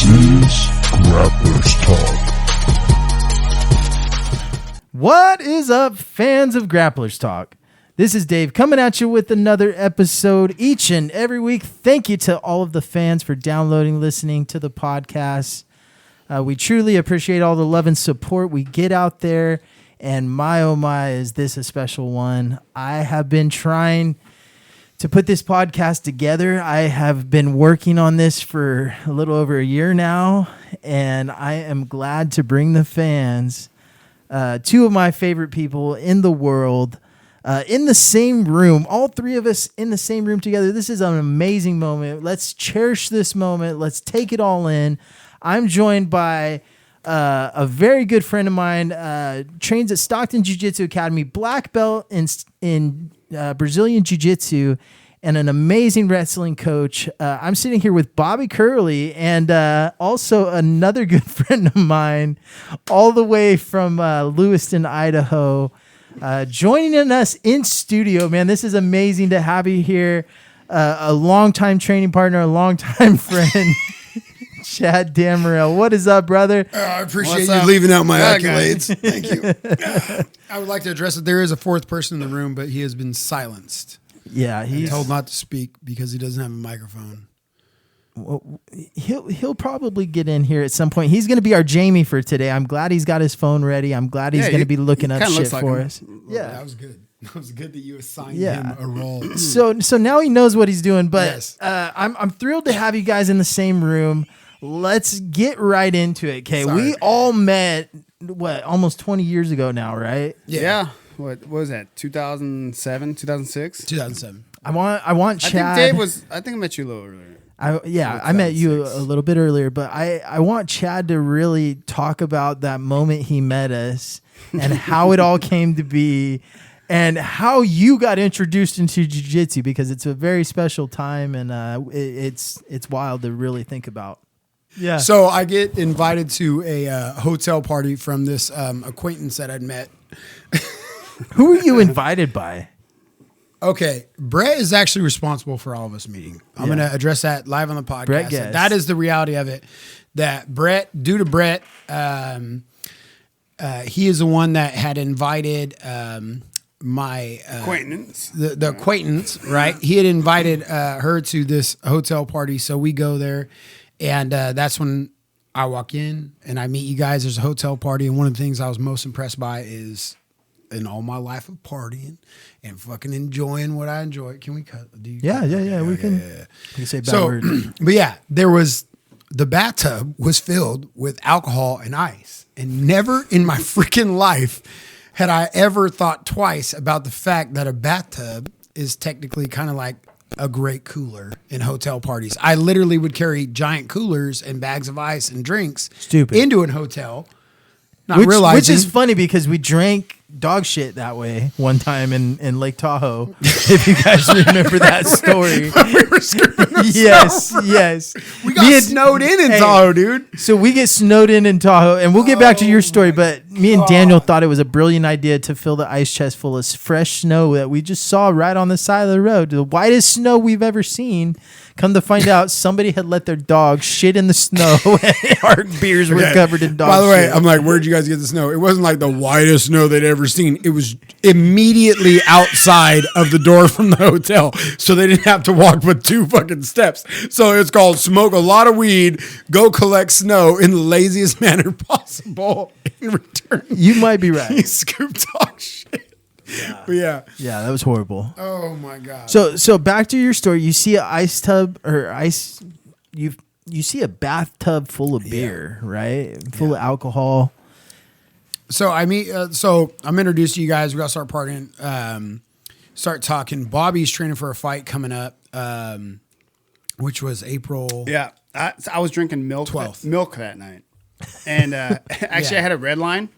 This is Grapplers Talk. What is up, fans of Grapplers Talk? This is Dave coming at you with another episode each and every week. Thank you to all of the fans for downloading, listening to the podcast. We truly appreciate all the love and support we get out there. And my, oh my, is this a special one. I have been trying to put this podcast together. I have been working on this for a little over a year now. And I am glad to bring the fans two of my favorite people in the world in the same room, all three of us in the same room together. This is an amazing moment. Let's cherish this moment. Let's take it all in. I'm joined by a very good friend of mine, trains at Stockton Jiu-jitsu Academy, black belt in Brazilian Jiu-jitsu, and an amazing wrestling coach. I'm sitting here with Bobby Curley and also another good friend of mine all the way from Lewiston, Idaho, joining us in studio. Man, this is amazing to have you here. A longtime training partner, a longtime friend, Chad Dammarell. What is up, brother? I appreciate you leaving out my accolades. Thank you. I would like to address that there is a fourth person in the room, but he has been silenced. Yeah, he's told not to speak because he doesn't have a microphone. Well, he'll probably get in here at some point. He's going to be our Jamie for today. I'm glad he's got his phone ready. I'm glad he's going to be looking up shit for us. Yeah, that was good. That was good that you assigned him a role. So now he knows what he's doing. But yes. I'm thrilled to have you guys in the same room. Let's get right into it. Okay, we all met almost 20 years ago now, right? Yeah. What was that? 2007, 2006? 2007. I want Chad. I think I met you a little earlier. I met you a little bit earlier, but I want Chad to really talk about that moment he met us and how it all came to be and how you got introduced into jiu-jitsu, because it's a very special time and it's wild to really think about. Yeah. So I get invited to a hotel party from this acquaintance that I'd met. Who were you invited by? Okay, Brett is actually responsible for all of us meeting. I'm going to address that live on the podcast. Brett guessed. That is the reality of it. That Brett, due to Brett, he is the one that had invited my acquaintance, the acquaintance, right? He had invited her to this hotel party, so we go there, and that's when I walk in and I meet you guys. There's a hotel party, and one of the things I was most impressed by is, in all my life of partying and fucking enjoying what I enjoy. Can we cut? Yeah. We can say bad words. But yeah, the bathtub was filled with alcohol and ice, and never in my freaking life had I ever thought twice about the fact that a bathtub is technically kind of like a great cooler in hotel parties. I literally would carry giant coolers and bags of ice and drinks into an hotel, which is funny because we drank dog shit that way one time in Lake Tahoe. If you guys remember that story. We were scooping yes. We got snowed in Tahoe, dude. So we get snowed in Tahoe, and we'll get back to your story, but me and Daniel thought it was a brilliant idea to fill the ice chest full of fresh snow that we just saw right on the side of the road. The whitest snow we've ever seen. Come to find out, somebody had let their dog shit in the snow, and our beers were covered in dog shit. By the way, I'm like, where'd you guys get the snow? It wasn't like the whitest snow they'd ever seen. It was immediately outside of the door from the hotel, so they didn't have to walk but 2 fucking steps. So it's called smoke a lot of weed, go collect snow in the laziest manner possible. In return, you might be right. You scoop dog shit. Yeah. But yeah, that was horrible. Oh my god. So back to your story. You see an ice tub or ice. You see a bathtub full of beer, right? Full of alcohol. So I'm introduced to you guys. We got to start partying. Start talking. Bobby's training for a fight coming up, which was April. Yeah, I was drinking milk 12th. Milk that night, and actually I had a red line.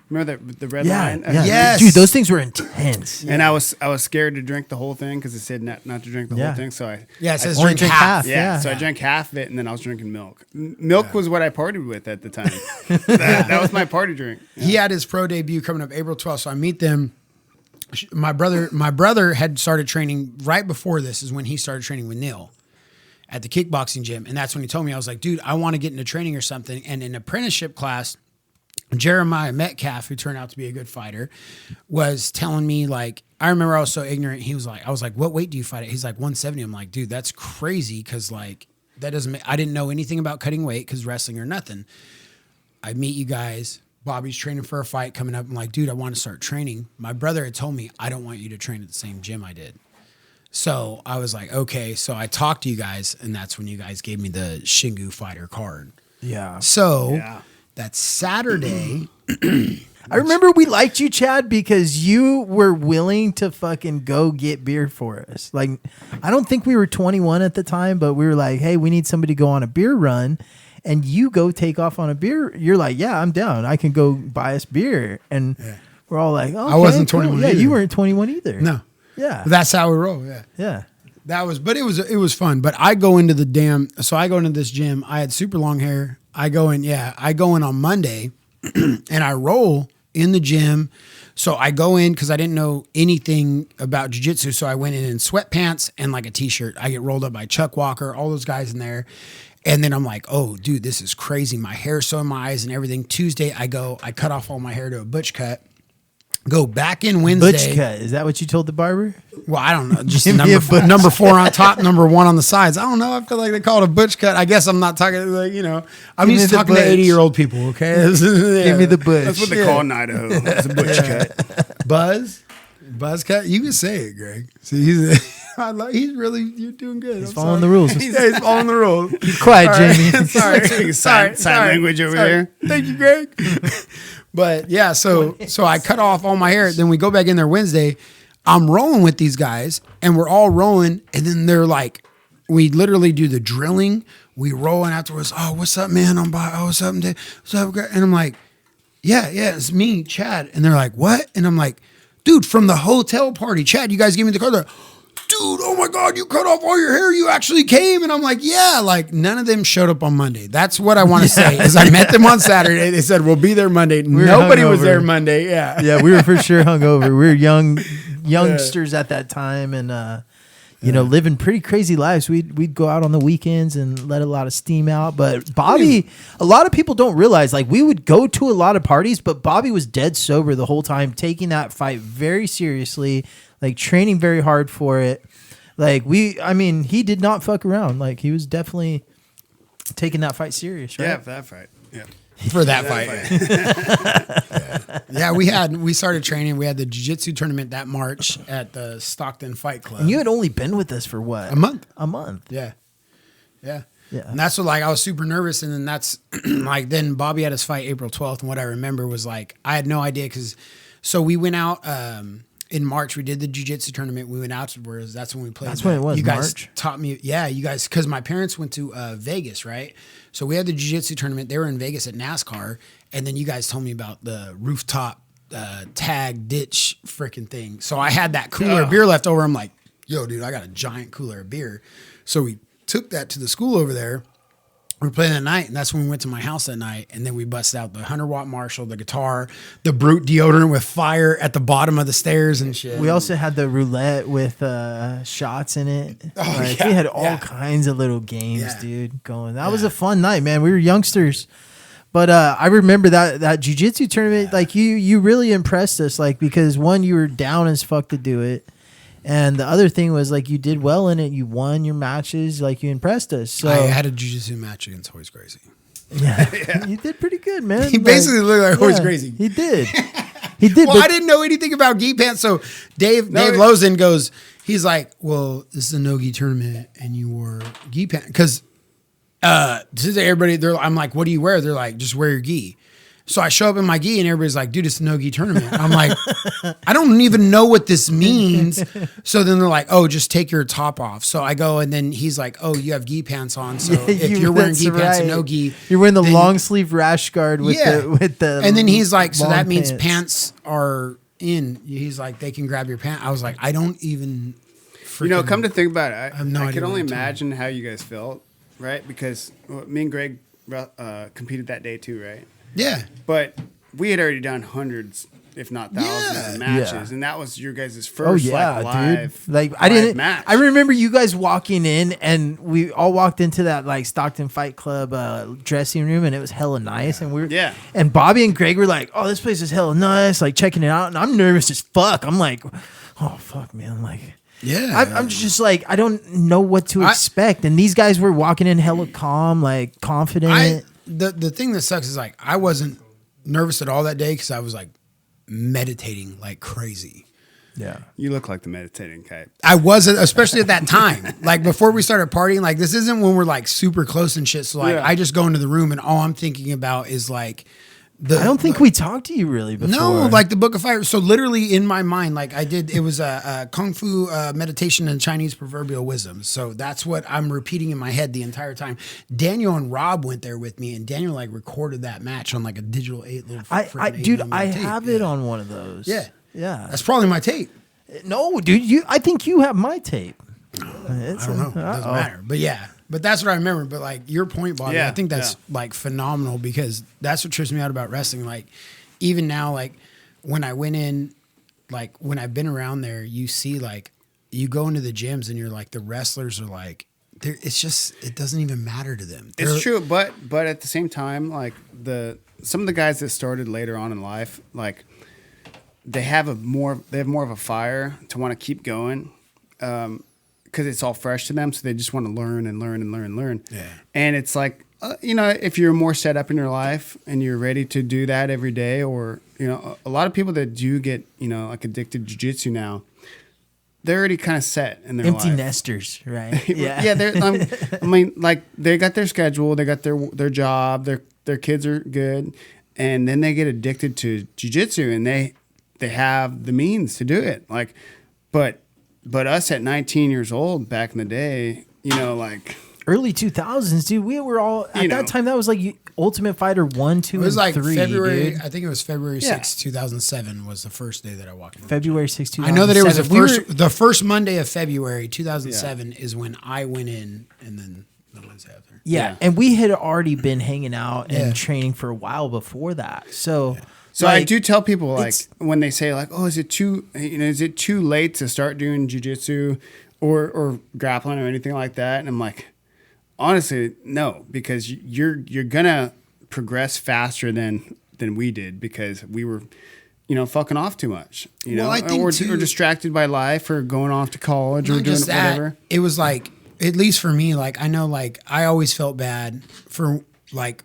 Remember the red line? Yeah. Yes. Dude, those things were intense. And I was scared to drink the whole thing because it said not to drink the whole thing. So it says only drink half. Yeah, so I drank half of it, and then I was drinking milk. Milk was what I partied with at the time. that was my party drink. Yeah. He had his pro debut coming up April 12th, so I meet them. My brother had started training right before this is when he started training with Neil. at the kickboxing gym. And that's when he told me, I was like, dude, I want to get into training or something. And in apprenticeship class, Jeremiah Metcalf, who turned out to be a good fighter, was telling me, like, I remember I was so ignorant. I was like, what weight do you fight at? He's like 170. I'm like, dude, that's crazy. Cause like, that doesn't make, I didn't know anything about cutting weight cause wrestling or nothing. I meet you guys. Bobby's training for a fight coming up. I'm like, dude, I want to start training. My brother had told me, I don't want you to train at the same gym I did. So I was like, okay. So I talked to you guys, and that's when you guys gave me the Shingu fighter card. Yeah. So that Saturday. I remember we liked you, Chad, because you were willing to fucking go get beer for us. Like, I don't think we were 21 at the time, but we were like, hey, we need somebody to go on a beer run. And you go take off on a beer. You're like, yeah, I'm down. I can go buy us beer. And we're all like, oh, I wasn't 21 Yeah, either. you weren't 21 either. No. Yeah. That's how we roll. Yeah. Yeah. It was fun. But I go into I go into this gym. I had super long hair. I go in on Monday and I roll in the gym. So I go in because I didn't know anything about jiu-jitsu. So I went in sweatpants and like a t-shirt. I get rolled up by Chuck Walker, all those guys in there. And then I'm like, oh, dude, this is crazy. My hair's so in my eyes and everything. Tuesday, I cut off all my hair to a butch cut. Go back in Wednesday. Butch cut. Is that what you told the barber? Well, I don't know. Just number 4 on top, number 1 on the sides. I don't know. I feel like they call it a butch cut. I guess I'm not talking like, I'm used to talking to 80-year-old people, okay? Give me the butch. That's what they call in Idaho. It's a butch cut. Buzz cut. You can say it, Greg. See, you're doing good. He's following the rules. He's following the rules. Keep quiet, Jamie. Sorry. Sign language over here. Thank you, Greg. But yeah, so I cut off all my hair. Then we go back in there Wednesday. I'm rolling with these guys, and we're all rolling. And then they're like, we literally do the drilling. We roll, and afterwards, oh, what's up, man? What's up, Dave? What's up, Greg? And I'm like, yeah, it's me, Chad. And they're like, what? And I'm like, dude, from the hotel party, Chad, you guys gave me the card. They're like, dude, oh my God, you cut off all your hair. You actually came. And I'm like, yeah, like none of them showed up on Monday. That's what I want to say is I met them on Saturday. They said, we'll be there Monday. Nobody was there Monday. Yeah. Yeah. We were for sure hungover. We were youngsters at that time. And, living pretty crazy lives. We'd go out on the weekends and let a lot of steam out. But Bobby, a lot of people don't realize, like, we would go to a lot of parties, but Bobby was dead sober the whole time, taking that fight very seriously, like training very hard for it. Like he did not fuck around. Like he was definitely taking that fight serious, right? Yeah, for that fight. Yeah. For that fight. Yeah, we started training. We had the jiu-jitsu tournament that March at the Stockton Fight Club. And you had only been with us for what? A month. Yeah. And that's what, like, I was super nervous. And then that's like, then Bobby had his fight April 12th. And what I remember was like, I had no idea. So we went out, in March, we did the jiu-jitsu tournament. We went afterwards. That's when we played. That's when it was, You guys March? taught me. Yeah, you guys, because my parents went to Vegas, right? So we had the jiu-jitsu tournament. They were in Vegas at NASCAR. And then you guys told me about the rooftop tag ditch freaking thing. So I had that cooler of beer left over. I'm like, yo, dude, I got a giant cooler of beer. So we took that to the school over there. We were playing that night, and that's when we went to my house that night. And then we busted out the 100-watt Marshall, the guitar, the Brute deodorant with fire at the bottom of the stairs and shit. We also had the roulette with shots in it. We had all kinds of little games, dude, going. That was a fun night, man. We were youngsters. But I remember that jiu-jitsu tournament, like you really impressed us, like, because one, you were down as fuck to do it. And the other thing was, like, you did well in it. You won your matches. Like, you impressed us. So I had a jiu-jitsu match against Hoy's Crazy. Yeah. You did pretty good, man. He basically looked like Hoy's Crazy. He did. He did. Well, I didn't know anything about gi pants. So Dave Lozen goes, he's like, well, this is a no-gi tournament, and you wore gi pants. Because everybody, I'm like, what do you wear? They're like, just wear your gi. So I show up in my gi and everybody's like, dude, it's a no-gi tournament. I'm like, I don't even know what this means. So then they're like, oh, just take your top off. So I go and then he's like, oh, you have gi pants on. So if you're wearing gi pants and no gi. You're wearing the long sleeve rash guard with the and then he's like, so that means pants are in. He's like, they can grab your pants. I was like, I don't even come to think about it, I could only what imagine how you guys felt, right? Because me and Greg competed that day too, right? Yeah. But we had already done hundreds if not thousands of matches, and that was your guys' first live. Dude. Like match. I remember you guys walking in, and we all walked into that like Stockton Fight Club dressing room, and it was hella nice. And and Bobby and Greg were like, "Oh, this place is hella nice," like checking it out, and I'm nervous as fuck. I'm like, "Oh fuck, man!" Like. Yeah, I'm just like, I don't know what to expect. And these guys were walking in hella calm, like confident. The thing that sucks is like, I wasn't nervous at all that day because I was like meditating like crazy. Yeah. You look like the meditating type. I wasn't, especially at that time. Like before we started partying, like this isn't when we're like super close and shit. So like, I just go into the room and all I'm thinking about is like, I don't think we talked to you really before. No, like the Book of Fire. So literally in my mind, like it was a Kung Fu meditation and Chinese proverbial wisdom. So that's what I'm repeating in my head the entire time. Daniel and Rob went there with me, and Daniel like recorded that match on like a digital 8 little. I have it on one of those. Yeah. That's probably my tape. No, dude, I think you have my tape. I don't know. It doesn't matter. But yeah. But that's what I remember. But like your point, Bobby, I think that's like phenomenal because that's what trips me out about wrestling. Like even now, like when I went in, like when I've been around there, you see like you go into the gyms and you're like the wrestlers are like, it's just it doesnne even matter to them. It's true, but at the same time, like some of the guys that started later on in life, like they have more of a fire to want to keep going. Because it's all fresh to them, so they just want to learn and learn and learn and learn. Yeah. And it's like, if you're more set up in your life and you're ready to do that every day, or a lot of people that do get like addicted to jiu-jitsu now, they're already kind of set in their empty life. nesters, right? Yeah. I mean, like they got their schedule, they got their job, their kids are good, and then they get addicted to jiu-jitsu, and they have the means to do it. Like, But us at 19 years old back in the day, like early 2000s, dude, we were all at that time. That was like Ultimate Fighter 1, 2, and 3. It was like February. Dude. I think it was February 6, 2007 was the first day that I walked in. February 6, 2007. I know that it was the first Monday of February 2007 is when I went in, and then the ones after. Yeah, and we had already been hanging out and training for a while before that. So. Yeah. So like, I do tell people like when they say like, oh, is it too late to start doing jiu-jitsu or grappling or anything like that? And I'm like, honestly, no, because you're gonna progress faster than we did because we were, fucking off too much, or distracted by life or going off to college or doing whatever. It was like, at least for me, like I know, like I always felt bad for like.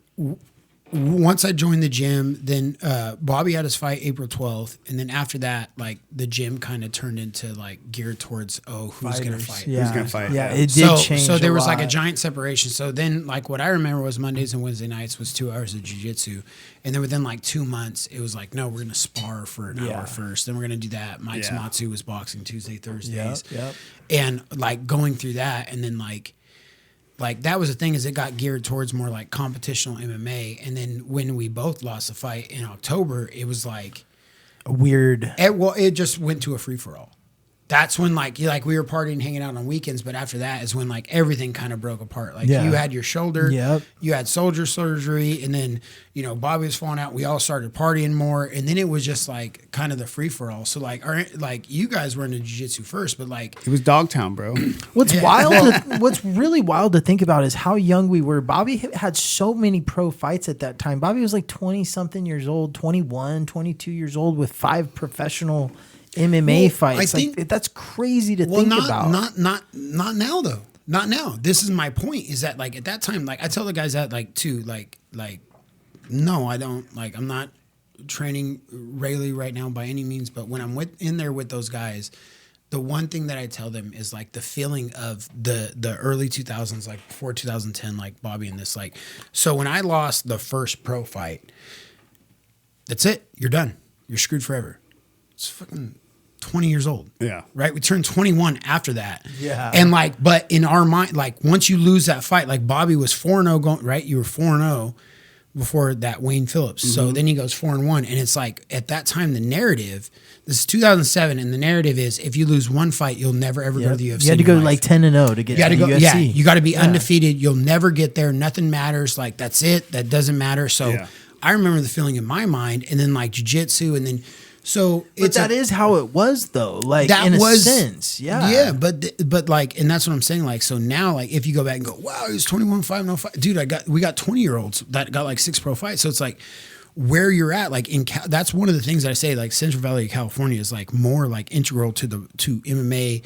Once I joined the gym, then Bobby had his fight April 12th. And then after that, like the gym kind of turned into like geared towards, who's going to fight? Yeah. Who's going to fight? Yeah, it did change. So there was like a giant separation. So then like what I remember was Mondays and Wednesday nights was 2 hours of jiu-jitsu. And then within like 2 months, it was like, no, we're going to spar for an hour first. Then we're going to do that. Mike Samatsu was boxing Tuesday, Thursdays. Yep. And like going through that and then like that was the thing is it got geared towards more like competitional MMA. And then when we both lost the fight in October, it was like a weird. It just went to a free for all. That's when like we were partying, hanging out on weekends. But after that is when like everything kind of broke apart. Like you had your shoulder, you had soldier surgery, and then Bobby was falling out. We all started partying more, and then it was just like kind of the free for all. So like you guys were into jiu-jitsu first, but like it was Dogtown, bro. What's wild? What's really wild to think about is how young we were. Bobby had so many pro fights at that time. Bobby was like 20 something years old, 21, 22 years old with 5 professional MMA fights. I think like, that's crazy to think about. Not now though. Not now. This is my point. Is that like at that time, like I tell the guys that like too, like no, I don't like. I'm not training regularly right now by any means. But when I'm in there with those guys, the one thing that I tell them is like the feeling of the early 2000s, like before 2010, like Bobby and this, like so when I lost the first pro fight, that's it. You're done. You're screwed forever. It's fucking 20 years old. Yeah. Right? We turned 21 after that. Yeah. And like, but in our mind, like once you lose that fight, like Bobby was 4-0 going, right? You were 4-0 before that Wayne Phillips. Mm-hmm. So then he goes 4-1. And it's like, at that time, the narrative, this is 2007. And the narrative is if you lose one fight, you'll never ever go to the UFC. You had to go like 10-0 to get to the UFC. Yeah. You got to be undefeated. You'll never get there. Nothing matters. Like that's it. That doesn't matter. So I remember the feeling in my mind and then like jiu-jitsu and then So But that is how it was, though. Like, that in a was, sense, yeah. Yeah, but like, and that's what I'm saying. Like, so now, like, if you go back and go, wow, he was 21-5, no fight. Dude, we got 20-year-olds that got like 6 pro fights. So it's like where you're at, like that's one of the things that I say, like Central Valley of California is like more like integral to MMA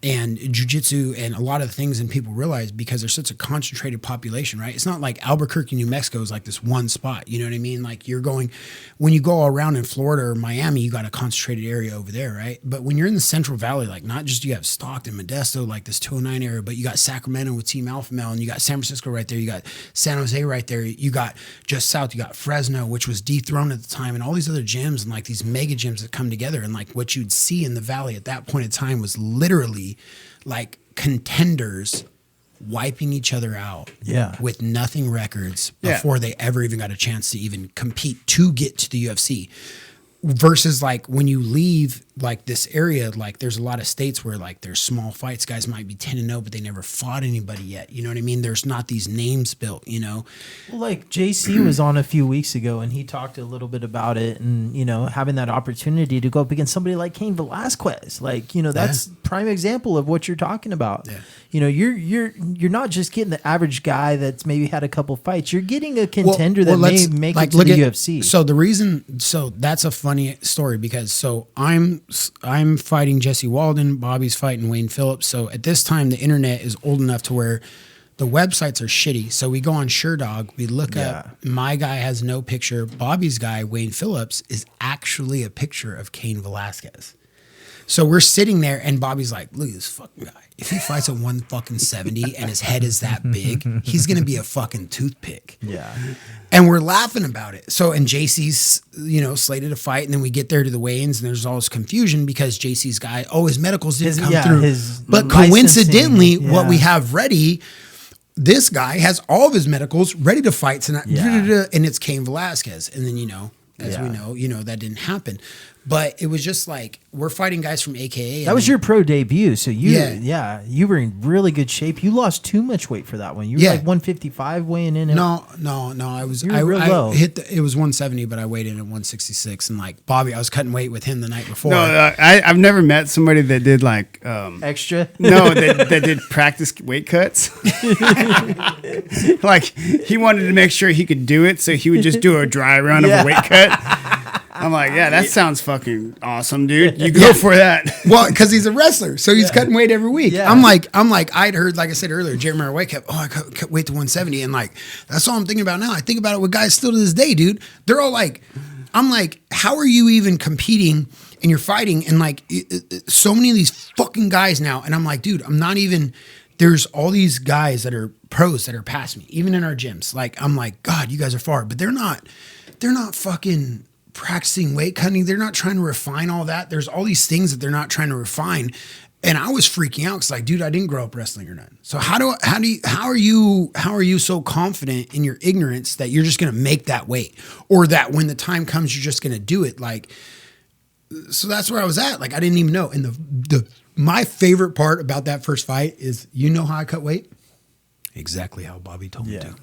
and jiu-jitsu and a lot of things, and people realize because there's such a concentrated population, right? It's not like Albuquerque, New Mexico is like this one spot, you know what I mean? Like when you go around in Florida or Miami, you got a concentrated area over there, right? But when you're in the Central Valley, like not just you have Stockton, Modesto, like this 209 area, but you got Sacramento with Team Alpha Male, and you got San Francisco right there, you got San Jose right there, you got just south, you got Fresno, which was dethroned at the time, and all these other gyms and like these mega gyms that come together, and like what you'd see in the valley at that point in time was literally like contenders wiping each other out with nothing records before they ever even got a chance to even compete to get to the UFC. Versus like when you leave like this area, like there's a lot of states where like there's small fights, guys might be 10-0, but they never fought anybody yet. You know what I mean? There's not these names built, you know? Well, like JC was on a few weeks ago and he talked a little bit about it, and, you know, having that opportunity to go up against somebody like Cain Velasquez, like, you know, that's prime example of what you're talking about. Yeah. You know, you're not just getting the average guy that's maybe had a couple fights. You're getting a contender that may make it to the UFC. So that's a funny story because I'm fighting Jesse Walden, Bobby's fighting Wayne Phillips. So at this time, the internet is old enough to where the websites are shitty. So we go on SureDog, we look up, my guy has no picture. Bobby's guy, Wayne Phillips, is actually a picture of Cain Velasquez. So we're sitting there and Bobby's like, look at this fucking guy. If he fights at 170 and his head is that big, he's going to be a fucking toothpick. Yeah. And we're laughing about it. So, and JC's, you know, slated to fight. And then we get there to the weigh-ins and there's all this confusion because JC's guy, his medicals didn't come through. But coincidentally, what we have ready, this guy has all of his medicals ready to fight tonight. And it's Cain Velasquez. And then, you know, as we know, you know, that didn't happen. But it was just like, we're fighting guys from AKA. That was your pro debut. So you were in really good shape. You lost too much weight for that one. You were like 155 weighing in. No. I was real low. It was 170, but I weighed in at 166. And like Bobby, I was cutting weight with him the night before. No, I've never met somebody that did like extra. No, that did practice weight cuts. Like he wanted to make sure he could do it, so he would just do a dry run of a weight cut. I'm like, yeah, that sounds fucking awesome, dude. You go for that. Well, because he's a wrestler, so he's cutting weight every week. Yeah. I'm like, I'd heard, like I said earlier, Jeremiah White kept, I cut weight to 170, and like that's all I'm thinking about now. I think about it with guys still to this day, dude. They're all like, I'm like, how are you even competing and you're fighting and like so many of these fucking guys now? And I'm like, dude, I'm not even. There's all these guys that are pros that are past me, even in our gyms. Like I'm like, God, you guys are far, but they're not fucking practicing weight cutting. They're not trying to refine all that. There's all these things that they're not trying to refine. And I was freaking out because like, dude, I didn't grow up wrestling or nothing. So how are you so confident in your ignorance that you're just going to make that weight, or that when the time comes, you're just going to do it? Like, so that's where I was at. Like, I didn't even know. And my favorite part about that first fight is, you know how I cut weight? Exactly how Bobby told me to.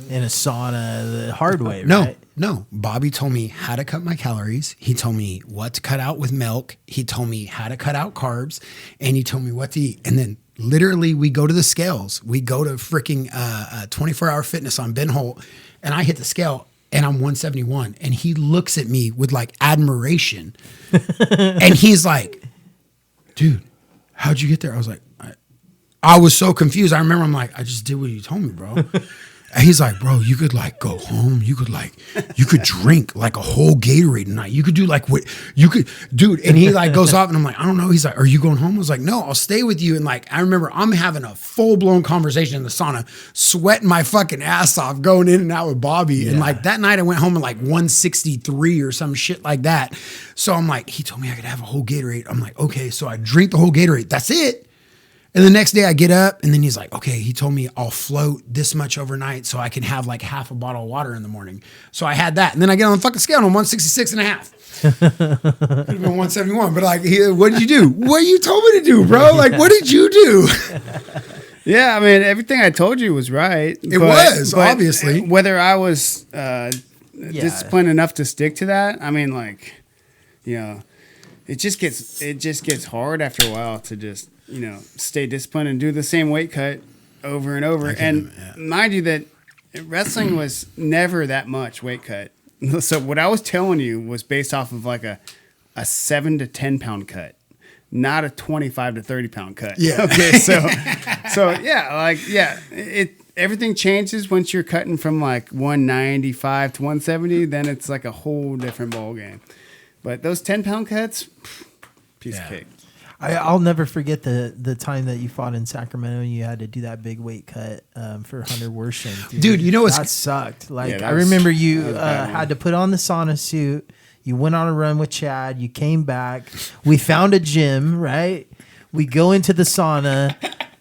In a sauna, the hard way, right? No. Bobby told me how to cut my calories. He told me what to cut out with milk. He told me how to cut out carbs. And he told me what to eat. And then literally we go to the scales. We go to freaking 24-hour fitness on Ben Holt. And I hit the scale and I'm 171. And he looks at me with like admiration. And he's like, dude, how'd you get there? I was like, I was so confused. I remember I'm like, I just did what you told me, bro. And he's like, bro, you could like go home. You could drink like a whole Gatorade tonight. You could do like what you could, dude. And he like goes off and I'm like, I don't know. He's like, are you going home? I was like, no, I'll stay with you. And like, I remember I'm having a full blown conversation in the sauna, sweating my fucking ass off, going in and out with Bobby. Yeah. And like that night I went home at like 163 or some shit like that. So I'm like, he told me I could have a whole Gatorade. I'm like, okay. So I drink the whole Gatorade. That's it. And the next day I get up and then he's like, okay, he told me I'll float this much overnight so I can have like half a bottle of water in the morning. So I had that. And then I get on the fucking scale and I'm 166 and a half. Could have been 171. But like, what did you do? What you told me to do, bro? Like, what did you do? Yeah, I mean, everything I told you was right. It was, obviously. Whether I was disciplined enough to stick to that, I mean, like, it just gets hard after a while to just, stay disciplined and do the same weight cut over and over. And mind you that wrestling was never that much weight cut. So what I was telling you was based off of like a 7 to 10 pound cut, not a 25 to 30 pound cut. Yeah. Okay. So everything changes once you're cutting from like 195 to 170. Then it's like a whole different ball game. But those 10 pound cuts, piece of cake. I'll never forget the time that you fought in Sacramento and you had to do that big weight cut for Hunter Worsham. Dude, you know what's... That sucked. Like, Yeah, I remember you had to put on the sauna suit. You went on a run with Chad. You came back. We found a gym, right? We go into the sauna.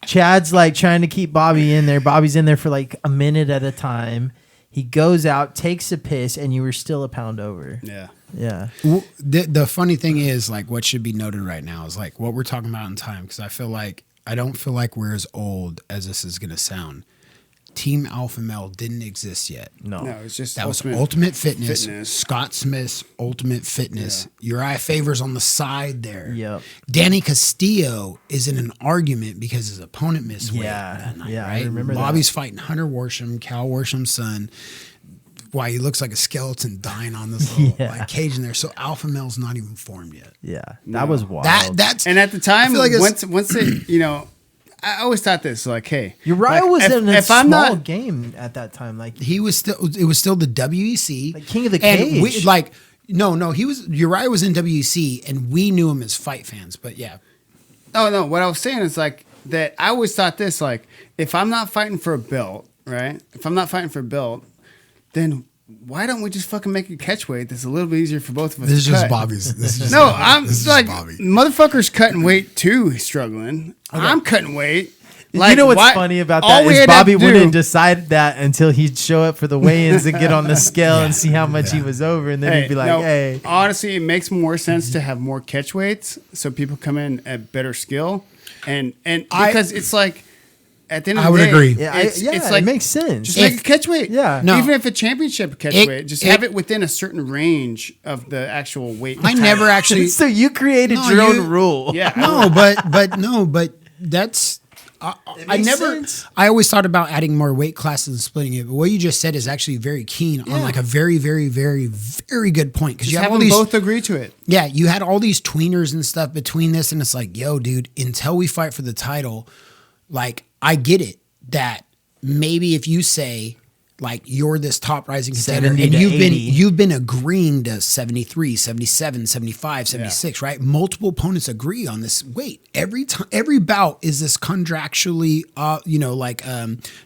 Chad's like trying to keep Bobby in there. Bobby's in there for like a minute at a time. He goes out, takes a piss, and you were still a pound over. Yeah. Yeah. The funny thing is, like, what should be noted right now is like what we're talking about in time, because I don't feel like we're as old as this is going to sound. Team Alpha Male didn't exist yet. No, it's just that was Ultimate Fitness. Scott Smith's Ultimate Fitness. Uriah Favors on the side there. Yep. Danny Castillo is in an argument because his opponent missed weight that night. Yeah, right? I remember Bobby's fighting Hunter Worsham, Cal Worsham's son. Why he looks like a skeleton dying on this little like cage in there. So Alpha Male's not even formed yet. Yeah. That was wild. That's and at the time, like once it, I always thought this, like, hey, Uriah was in a small game at that time. Like, it was still the WEC, like King of the and Cage. Uriah was in WEC, and we knew him as fight fans. But yeah, oh no, what I was saying is like that. I always thought this, like, if I'm not fighting for a belt, right? If I'm not fighting for a belt, then why don't we just fucking make a catch weight that's a little bit easier for both of us? This is to just cut? Bobby's. This is just No, Bobby. I'm This is like, just Bobby. motherfucker's cutting weight too. He's struggling. Okay. I'm cutting weight. Like, you know what's funny about that is Bobby wouldn't decide that until he'd show up for the weigh-ins and get on the scale and see how much he was over, and then he'd be like, "Hey." Honestly, it makes more sense to have more catch weights so people come in at better skill, and because it's like at the end of the day, I would agree. Yeah, it's like it makes sense. Just make a catch weight. Yeah. No. Even if a championship catch weight, just have it within a certain range of the actual weight. I never actually. So you created your own rule. Yeah. But that's. I never. sense. I always thought about adding more weight classes and splitting it. But what you just said is actually very keen on like a very, very, very, very good point, because you have all these. Both agree to it. Yeah, you had all these tweeners and stuff between this, and it's like, yo, dude, until we fight for the title, like, I get it that maybe if you say, like, you're this top rising contender and 70 to 80. you've been agreeing to 73, 77, 75, 76, right? Multiple opponents agree on this weight. Every bout is this contractually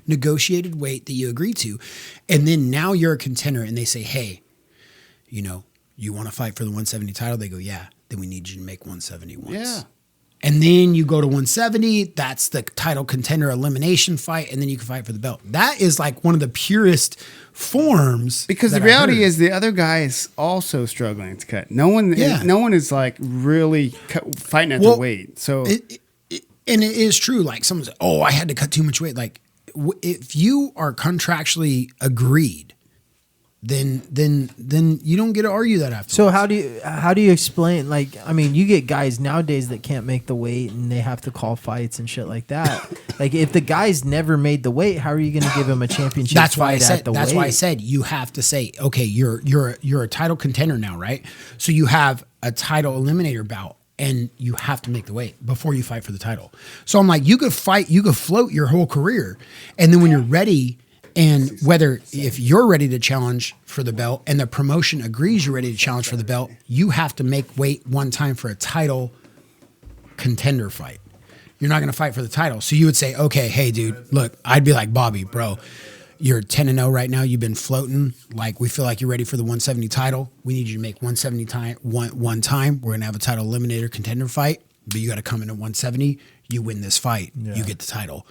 negotiated weight that you agree to. And then now you're a contender and they say, "Hey, you want to fight for the 170 title?" They go, "Yeah." Then we need you to make 170 once. Yeah. And then you go to 170, that's the title contender elimination fight, and then you can fight for the belt. That is like one of the purest forms. Because the reality is the other guy is also struggling to cut. No one is like really fighting at the weight. So and it is true. Like someone said, "Oh, I had to cut too much weight." Like if you are contractually agreed, then you don't get to argue that after. So how do you explain? Like, I mean, you get guys nowadays that can't make the weight and they have to call fights and shit like that. Like, if the guy's never made the weight, how are you going to give him a championship? That's why I fight said. at the That's weight? why I said you have to say, okay, you're a title contender now, right? So you have a title eliminator bout, and you have to make the weight before you fight for the title. So I'm like, you could float your whole career, and then when you're ready. And if you're ready to challenge for the belt and the promotion agrees you're ready to challenge for the belt, you have to make weight one time for a title contender fight. You're not going to fight for the title. So you would say, okay, hey, dude, look, I'd be like, Bobby, bro, you're 10-0 right now. You've been floating. Like, we feel like you're ready for the 170 title. We need you to make 170 one time. We're going to have a title eliminator contender fight, but you got to come in at 170. You win this fight. Yeah. You get the title.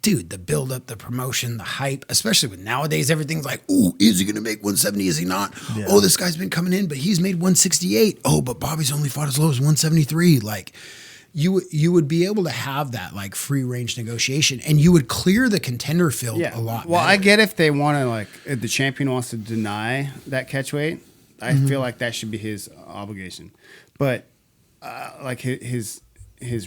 Dude, the build up, the promotion, the hype, especially with nowadays, everything's like, ooh, is he going to make 170? Is he not? Yeah. Oh, this guy's been coming in, but he's made 168. Oh, but Bobby's only fought as low as 173. Like, you would be able to have that like free range negotiation, and you would clear the contender field a lot. Well, better. I get if they want to, like, if the champion wants to deny that catch weight, I feel like that should be his obligation. But like his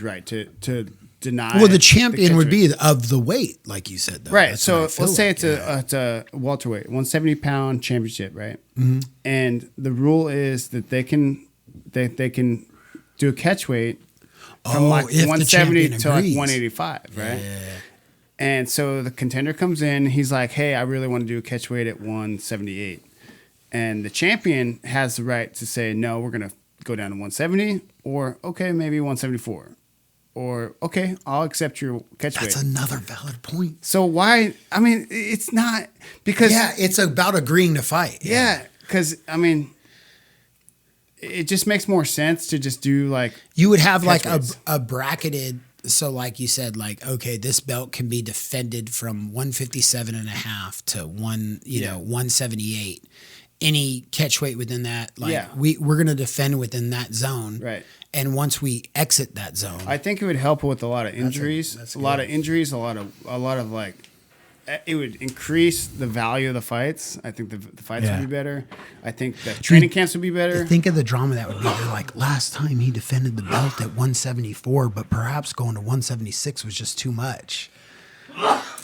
right to deny. Well, the champion would be of the weight, like you said, though. Right. That's So what I feel let's say like, it's a welterweight, 170-pound championship, right? Mm-hmm. And the rule is that they can do a catch weight from like 170 to like 185, right? Yeah. And so the contender comes in. He's like, "Hey, I really want to do a catch weight at 178," and the champion has the right to say, "No, we're gonna go down to 170," or "Okay, maybe 174." Or, okay, I'll accept your catch weight. That's another valid point. So why? I mean, it's not because. Yeah, it's about agreeing to fight. Yeah, because, I mean, it just makes more sense to just do like. You would have like weights. a bracketed. So, like you said, like, okay, this belt can be defended from 157.5 to 178. Any catch weight within that, like we're going to defend within that zone. Right. And once we exit that zone, I think it would help with a lot of injuries. A lot of like, it would increase the value of the fights. I think the fights would be better. I think the training camps would be better. Think of the drama that would be. They're like, last time he defended the belt at 174, but perhaps going to 176 was just too much.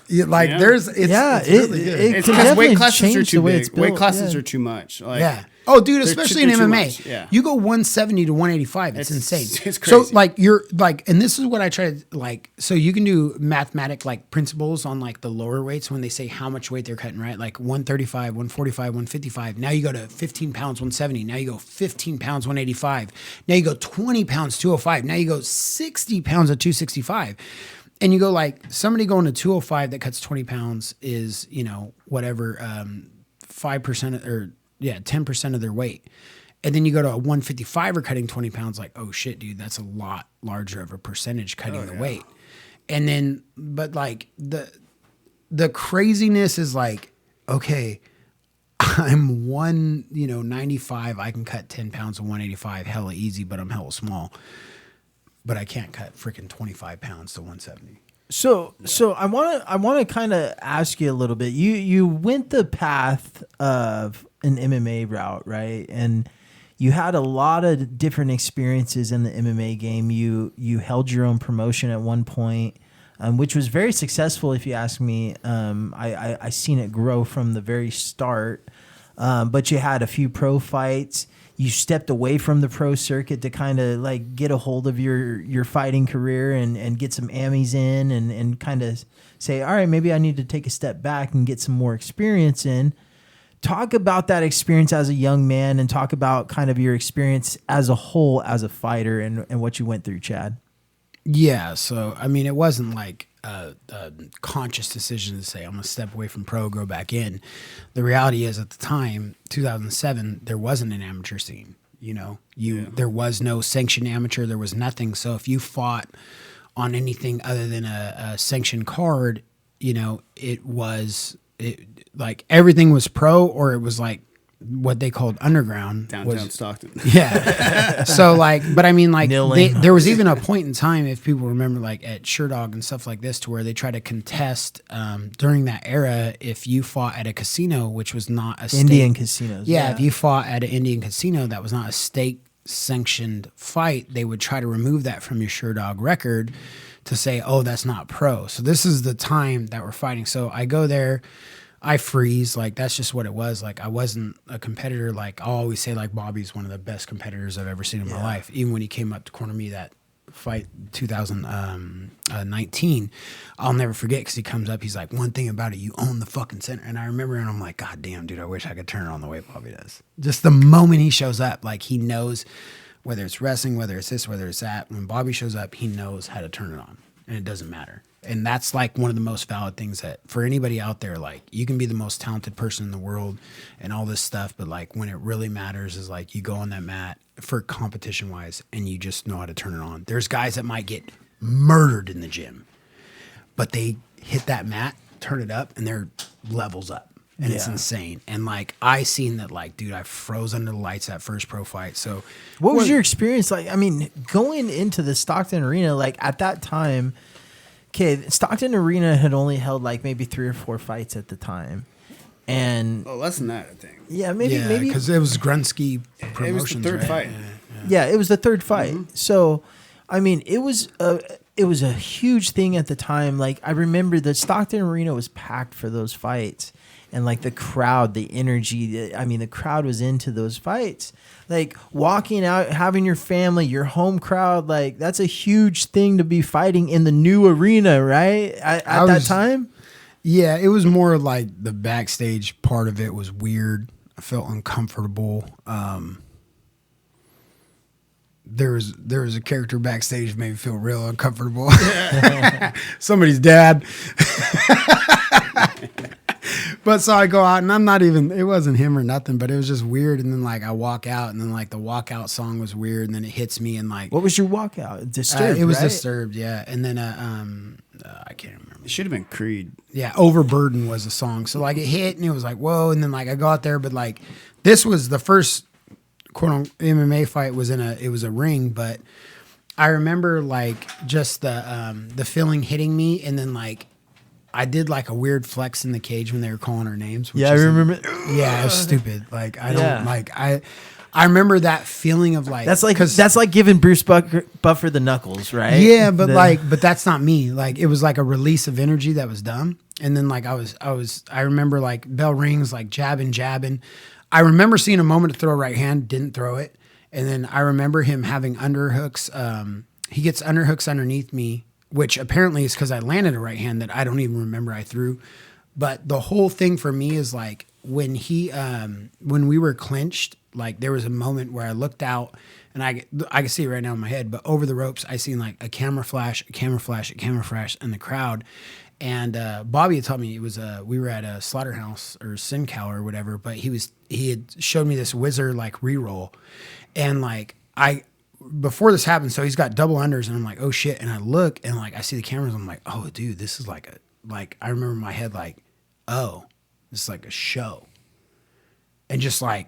Like there's, it's really good. It's because weight classes are too big. Weight classes are too much. Like, yeah. Oh, dude, especially in MMA. Yeah. You go 170 to 185. It's insane. It's crazy. So like you're like, and this is what I try to like. So you can do mathematic like principles on like the lower weights when they say how much weight they're cutting, right? Like 135, 145, 155. Now you go to 15 pounds, 170. Now you go 15 pounds, 185. Now you go 20 pounds, 205. Now you go 60 pounds at 265. And you go like somebody going to 205 that cuts 20 pounds is, whatever, 5% or 10% of their weight. And then you go to a 155er cutting 20 pounds, like, oh shit, dude, that's a lot larger of a percentage cutting the weight. And then, but like the craziness is like, okay, I'm 95. I can cut 10 pounds of 185 hella easy, but I'm hella small. But I can't cut freaking 25 pounds to 170. So I want to kind of ask you a little bit. You went the path of an MMA route, right? And you had a lot of different experiences in the MMA game. You held your own promotion at one point, which was very successful, if you ask me. I seen it grow from the very start. But you had a few pro fights. You stepped away from the pro circuit to kind of like get a hold of your fighting career and get some ammies in and kind of say, all right, maybe I need to take a step back and get some more experience in. Talk about that experience as a young man and talk about kind of your experience as a whole as a fighter and what you went through, Chad. Yeah. So, I mean, it wasn't like a conscious decision to say, I'm going to step away from pro, go back in. The reality is at the time, 2007, there wasn't an amateur scene. There was no sanctioned amateur. There was nothing. So if you fought on anything other than a sanctioned card, like everything was pro, or it was like what they called underground. Downtown Stockton. Yeah. So like, but I mean like there was even a point in time, if people remember, like at Sherdog and stuff like this, to where they tried to contest during that era, if you fought at a casino, which was not a state, Indian casinos. Yeah. If you fought at an Indian casino that was not a state sanctioned fight, they would try to remove that from your Sherdog record to say, oh, that's not pro. So this is the time that we're fighting. So I go there, I freeze. Like, that's just what it was. Like, I wasn't a competitor. Like, I'll always say, like, Bobby's one of the best competitors I've ever seen in my life. Even when he came up to corner me that fight 2019, I'll never forget, because he comes up, he's like, one thing about it, you own the fucking center. And I remember, and I'm like, God damn, dude, I wish I could turn it on the way Bobby does. Just the moment he shows up, like, he knows whether it's wrestling, whether it's this, whether it's that. When Bobby shows up, he knows how to turn it on, and it doesn't matter. And that's like one of the most valid things that for anybody out there, like, you can be the most talented person in the world and all this stuff, but like when it really matters is like you go on that mat for competition wise and you just know how to turn it on. There's guys that might get murdered in the gym, but they hit that mat, turn it up, and their levels up. And it's insane. And like, I seen that, like, dude, I froze under the lights that first pro fight. So what was your experience like? I mean, going into the Stockton arena, like at that time, okay, Stockton Arena had only held like maybe 3 or 4 fights at the time. And less than that, I think. yeah, maybe because it was Grunsky Promotions. It was the third right? fight. Yeah, it was the third fight. Mm-hmm. So, I mean, it was a huge thing at the time. Like, I remember the Stockton Arena was packed for those fights, and like the crowd, the energy. I mean, the crowd was into those fights. Like walking out, having your family, your home crowd. Like that's a huge thing to be fighting in the new arena, right? At that time. Yeah, it was more like the backstage part of it was weird. I felt uncomfortable. There was a character backstage that made me feel real uncomfortable. Somebody's dad. But so I go out and I'm not even, it wasn't him or nothing, but it was just weird. And then like I walk out and then like the walkout song was weird. And then it hits me and like. What was your walkout? Disturbed, it was right? Disturbed, yeah. And then I can't remember. It should have been Creed. Yeah, Overburden was the song. So like it hit and it was like, whoa. And then like I go out there, but like this was the first quote unquote MMA fight was it was a ring, but I remember like just the feeling hitting me, and then like I did like a weird flex in the cage when they were calling our names. Yeah, I remember. Yeah, it was stupid. Like I don't like I remember that feeling of like That's like giving Bruce Buffer the knuckles, right? Yeah, but but that's not me. Like it was like a release of energy that was dumb. And then like I remember like bell rings, like jabbing. I remember seeing a moment to throw a right hand, didn't throw it. And then I remember him having underhooks. He gets underhooks underneath me, which apparently is because I landed a right hand that I don't even remember I threw. But the whole thing for me is like when we were clinched, like there was a moment where I looked out and I can see it right now in my head, but over the ropes, I seen like a camera flash in the crowd. And Bobby had told me it was we were at a slaughterhouse or Sincal or whatever, but he had showed me this whizzer like reroll, and like before this happened, so he's got double unders, and I'm like, oh shit, and I look and like I see the cameras, I'm like, oh dude, this is like I remember in my head like, oh, this is like a show, and just like.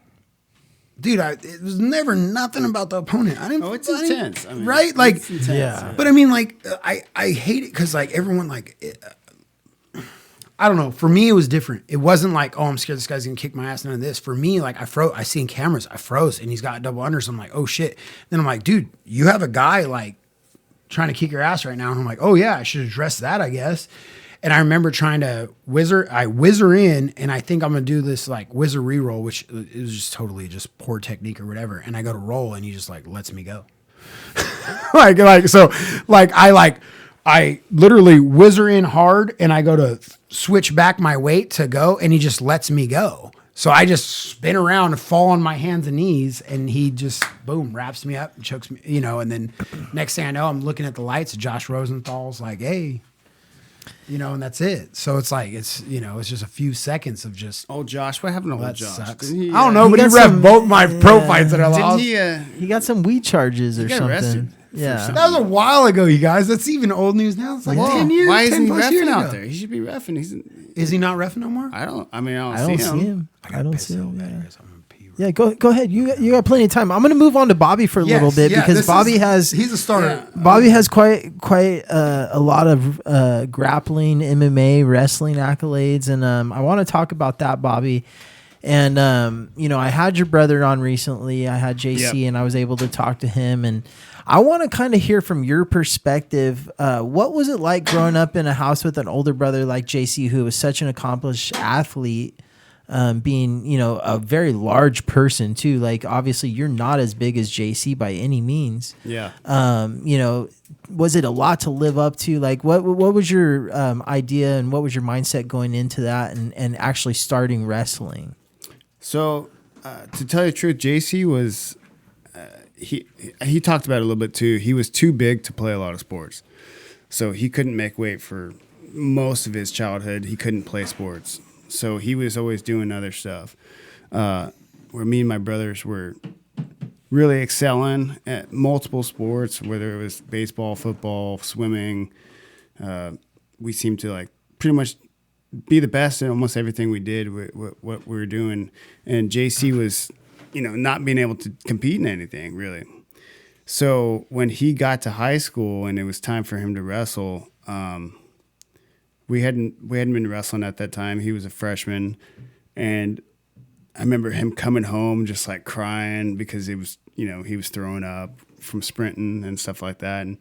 Dude, it was never nothing about the opponent. I didn't. Oh, it's intense. I mean, right? Like, it's intense. Yeah. But I mean, like, I hate it because like everyone like, I don't know. For me, it was different. It wasn't like, oh, I'm scared this guy's gonna kick my ass. None of this. For me, like I froze. I seen cameras. I froze, and he's got double unders. I'm like, oh shit. Then I'm like, dude, you have a guy like trying to kick your ass right now, and I'm like, oh yeah, I should address that, I guess. And I remember trying to whizzer in, and I think I'm gonna do this like whizzer reroll, which it was just totally just poor technique or whatever. And I go to roll, and he just like lets me go. I literally whizzer in hard, and I go to switch back my weight to go, and he just lets me go. So I just spin around and fall on my hands and knees, and he just boom wraps me up and chokes me, And then next thing I know, I'm looking at the lights. Josh Rosenthal's like, hey. And that's it. So it's like it's just a few seconds of just. Oh, Josh, what happened to old Josh? Sucks. He, I don't know, but he got repped both my pro fights that I lost. He He got some weed charges or got something. arrested for Yeah. something. That was a while ago, you guys. That's even old news now. It's like 10 years. Why isn't he 10 plus years reffing out ago. there? He should be reffing. Is he not reffing no more? I don't I don't see him. I don't see him. bad, Yeah. guys. I'm gonna pee Yeah, go ahead. You got plenty of time. I'm gonna move on to Bobby for a little bit because Bobby he's a starter. Yeah. Bobby has quite a lot of grappling, MMA, wrestling accolades, and I want to talk about that, Bobby. And I had your brother on recently. I had JC, Yep. and I was able to talk to him, and I want to kind of hear from your perspective. What was it like growing up in a house with an older brother like JC, who was such an accomplished athlete? Being, a very large person too. Like obviously you're not as big as JC by any means. Yeah. Was it a lot to live up to? Like what was your idea and what was your mindset going into that and actually starting wrestling? So to tell you the truth, JC was, he talked about it a little bit too. He was too big to play a lot of sports. So he couldn't make weight for most of his childhood. He couldn't play sports. So he was always doing other stuff, where me and my brothers were really excelling at multiple sports, whether it was baseball, football, swimming. We seemed to like pretty much be the best in almost everything we did, what we were doing. And JC was, not being able to compete in anything really. So when he got to high school and it was time for him to wrestle, we hadn't been wrestling at that time. He was a freshman, And I remember him coming home just like crying because he was throwing up from sprinting and stuff like that. And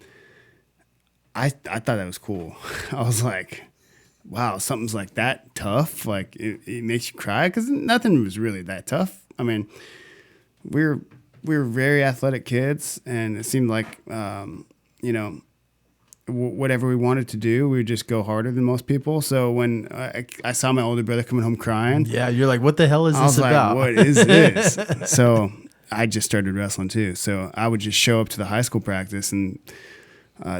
I thought that was cool. I was like, wow, something's like that tough. Like it makes you cry, because nothing was really that tough. I mean, we were very athletic kids, and it seemed like, whatever we wanted to do, we would just go harder than most people. So when I saw my older brother coming home crying, Yeah, you're like, what the hell is I this was about? like, what is this? So I just started wrestling too. So I would just show up to the high school practice, and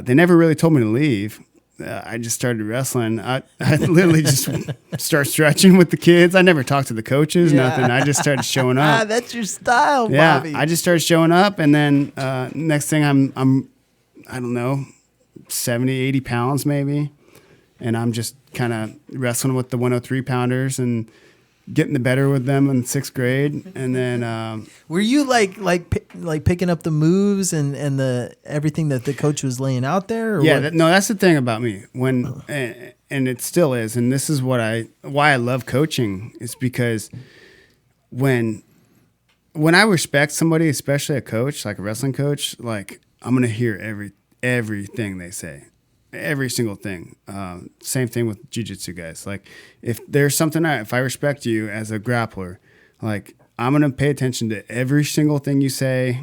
they never really told me to leave. I just started wrestling. I literally just start stretching with the kids. I never talked to the coaches, nothing. I just started showing up. That's your style, Yeah, Bobby. I just started showing up, and then next thing I'm I don't know, 70, 80 pounds maybe, and I'm just kind of wrestling with the 103 pounders and getting the better with them in 6th grade. And then Were you like picking up the moves and the everything that the coach was laying out there? Or yeah, what? that's the thing about me, when and it still is, and this is why I love coaching, is because when I respect somebody, especially a coach, like a wrestling coach, like I'm gonna hear everything they say, every single thing. Same thing with jiu-jitsu guys. Like if there's something, if I respect you as a grappler, like I'm going to pay attention to every single thing you say,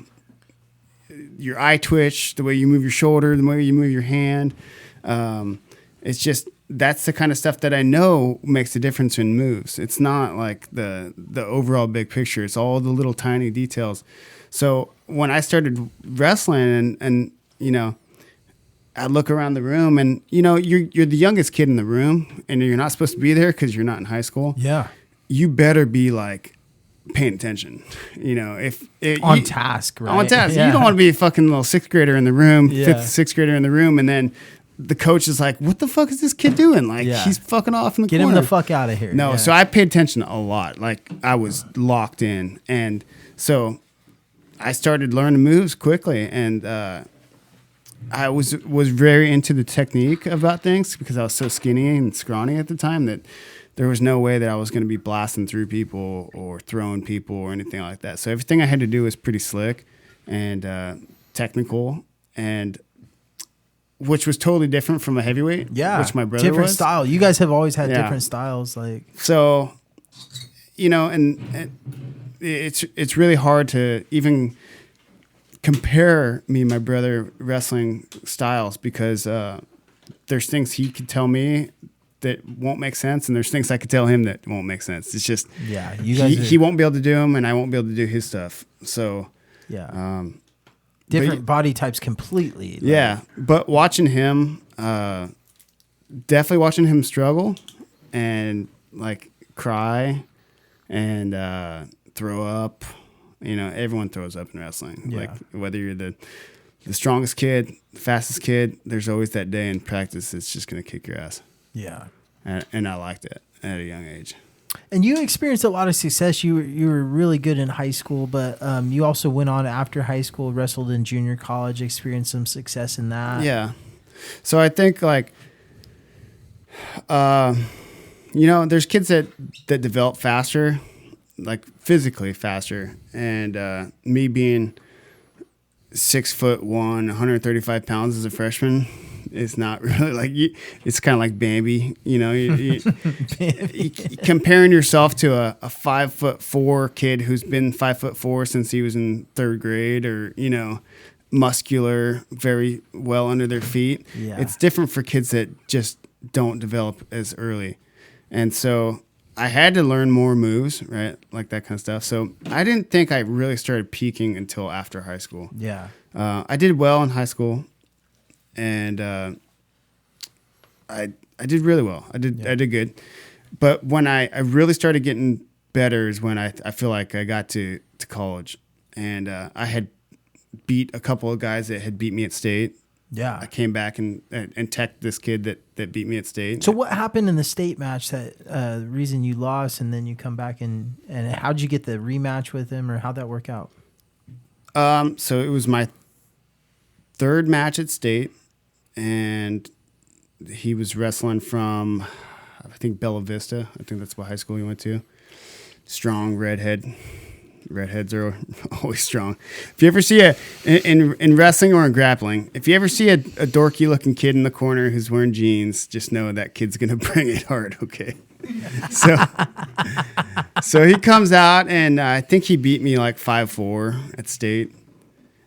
your eye twitch, the way you move your shoulder, the way you move your hand. It's just, that's the kind of stuff that I know makes a difference in moves. It's not like the overall big picture. It's all the little tiny details. So when I started wrestling and I look around the room, and you're the youngest kid in the room, and you're not supposed to be there because you're not in high school. Yeah. You better be like paying attention. On task, right? On task. Yeah. You don't want to be a fucking little 6th grader in the room, Yeah. 5th, 6th grader in the room, and then the coach is like, "What the fuck is this kid doing? Like Yeah. he's fucking off in the Get corner. him the fuck out of here. No, Yeah. so I paid attention a lot. Like I was locked in, and so I started learning moves quickly, and I was very into the technique about things, because I was so skinny and scrawny at the time that there was no way that I was going to be blasting through people or throwing people or anything like that. So everything I had to do was pretty slick and technical, and which was totally different from a heavyweight. Yeah. which my brother different was. style. You guys have always had Yeah. different styles. Like, So, and it's really hard to even compare me and my brother wrestling styles, because there's things he could tell me that won't make sense, and there's things I could tell him that won't make sense. It's just, yeah, you guys he won't be able to do them, and I won't be able to do his stuff. So, yeah. Different body types completely. Like, yeah, but watching him, definitely watching him struggle and like cry and throw up. Everyone throws up in wrestling. Yeah. Like whether you're the strongest kid, the fastest kid, there's always that day in practice that's just gonna kick your ass. Yeah. And I liked it at a young age. And you experienced a lot of success. You were really good in high school, but you also went on after high school, wrestled in junior college, experienced some success in that. Yeah. So I think like, there's kids that develop faster, like physically faster. And me being 6'1", 135 pounds as a freshman, it's not really like it's kind of like Bambi, comparing yourself to a 5'4" kid who's been 5'4" since he was in 3rd grade, or muscular, very well under their feet. Yeah. It's different for kids that just don't develop as early, and so I had to learn more moves, right, like that kind of stuff. So I didn't think I really started peaking until after high school. Yeah. I did well in high school. And I did really well. I did good. But when I really started getting better is when I feel like I got to college, and I had beat a couple of guys that had beat me at state. Yeah. I came back and teched this kid that beat me at state. So what happened in the state match that the reason you lost, and then you come back and how'd you get the rematch with him, or how'd that work out? So it was my 3rd match at state, and he was wrestling from, I think, Bella Vista. I think that's what high school he went to. strong redhead. Redheads are always strong. If you ever see in wrestling or in grappling, if you ever see a dorky looking kid in the corner who's wearing jeans, just know that kid's gonna bring it hard. Okay. So he comes out, and I think he beat me like 5'4" at state,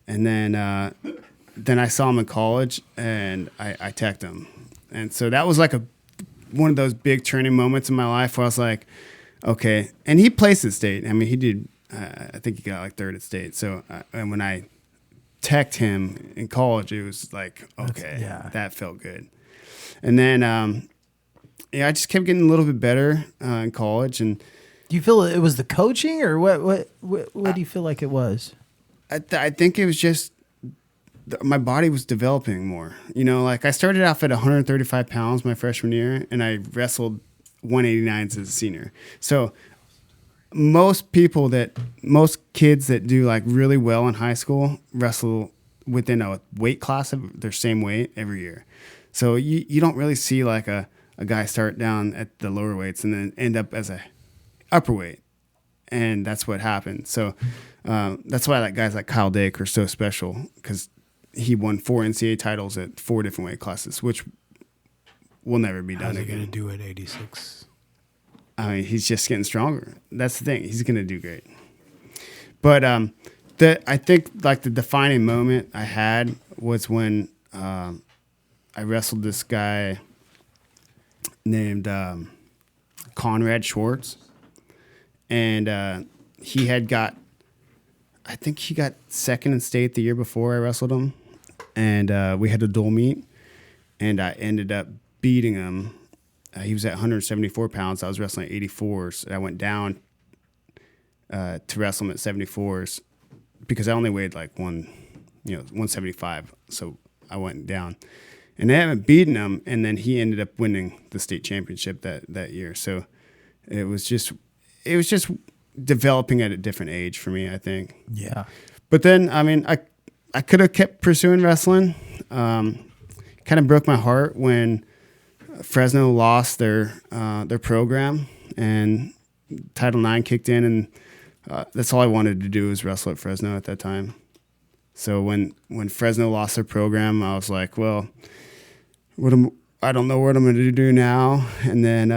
and then I saw him in college, and I teched him, and so that was like one of those big turning moments in my life where I was like, okay. And he placed at state. I mean, he did. I think he got like third at state. So, and when I teched him in college, it was like, okay, that felt good. And then, I just kept getting a little bit better in college. And do you feel it was the coaching, or what do you feel like it was? I think it was just my body was developing more. Like I started off at 135 pounds my freshman year, and I wrestled 189s as a senior. So most kids that do like really well in high school wrestle within a weight class of their same weight every year. So you don't really see like a guy start down at the lower weights and then end up as a upper weight. And that's what happened. So that's why like guys like Kyle Dake are so special, because he won 4 NCAA titles at 4 different weight classes, which will never be done again. How's he going to do at 86? I mean, he's just getting stronger. That's the thing. He's going to do great. But I think like the defining moment I had was when I wrestled this guy named Conrad Schwartz, and he got second in state the year before I wrestled him, and we had a dual meet, and I ended up beating him. He was at 174 pounds. I was wrestling at 84s. I went down to wrestle him at 74s because I only weighed like 175. So I went down, and I haven't beaten him. And then he ended up winning the state championship that year. So it was just developing at a different age for me, I think. Yeah. But then, I mean, I could have kept pursuing wrestling. Kind of broke my heart when Fresno lost their program and Title IX kicked in, and that's all I wanted to do was wrestle at Fresno at that time. So when Fresno lost their program, I was like, well, I don't know what I'm going to do now. And then,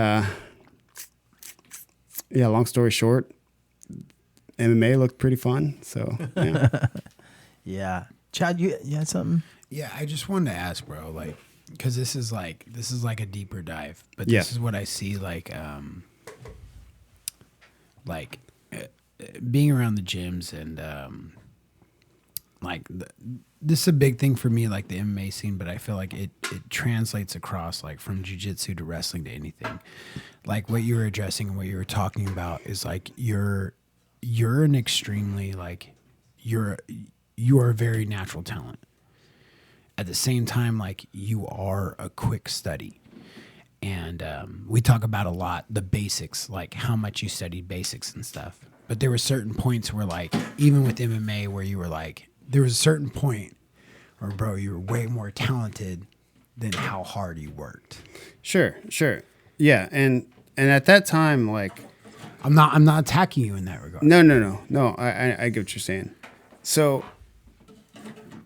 long story short, MMA looked pretty fun. So yeah. Yeah, Chad, you had something? Yeah, I just wanted to ask, bro, like, because this is like a deeper dive, but this is what I see, being around the gyms and this is a big thing for me, like the MMA scene, but I feel like it translates across like from jiu-jitsu to wrestling to anything. Like what you were addressing and what you were talking about is like you're an extremely like you are a very natural talent. At the same time, like you are a quick study. And we talk about a lot the basics, like how much you studied basics and stuff. But there were certain points where like, even with MMA, where you were like, there was a certain point where, bro, you were way more talented than how hard you worked. Sure. Yeah. And at that time, like, I'm not attacking you in that regard. No. I get what you're saying. So,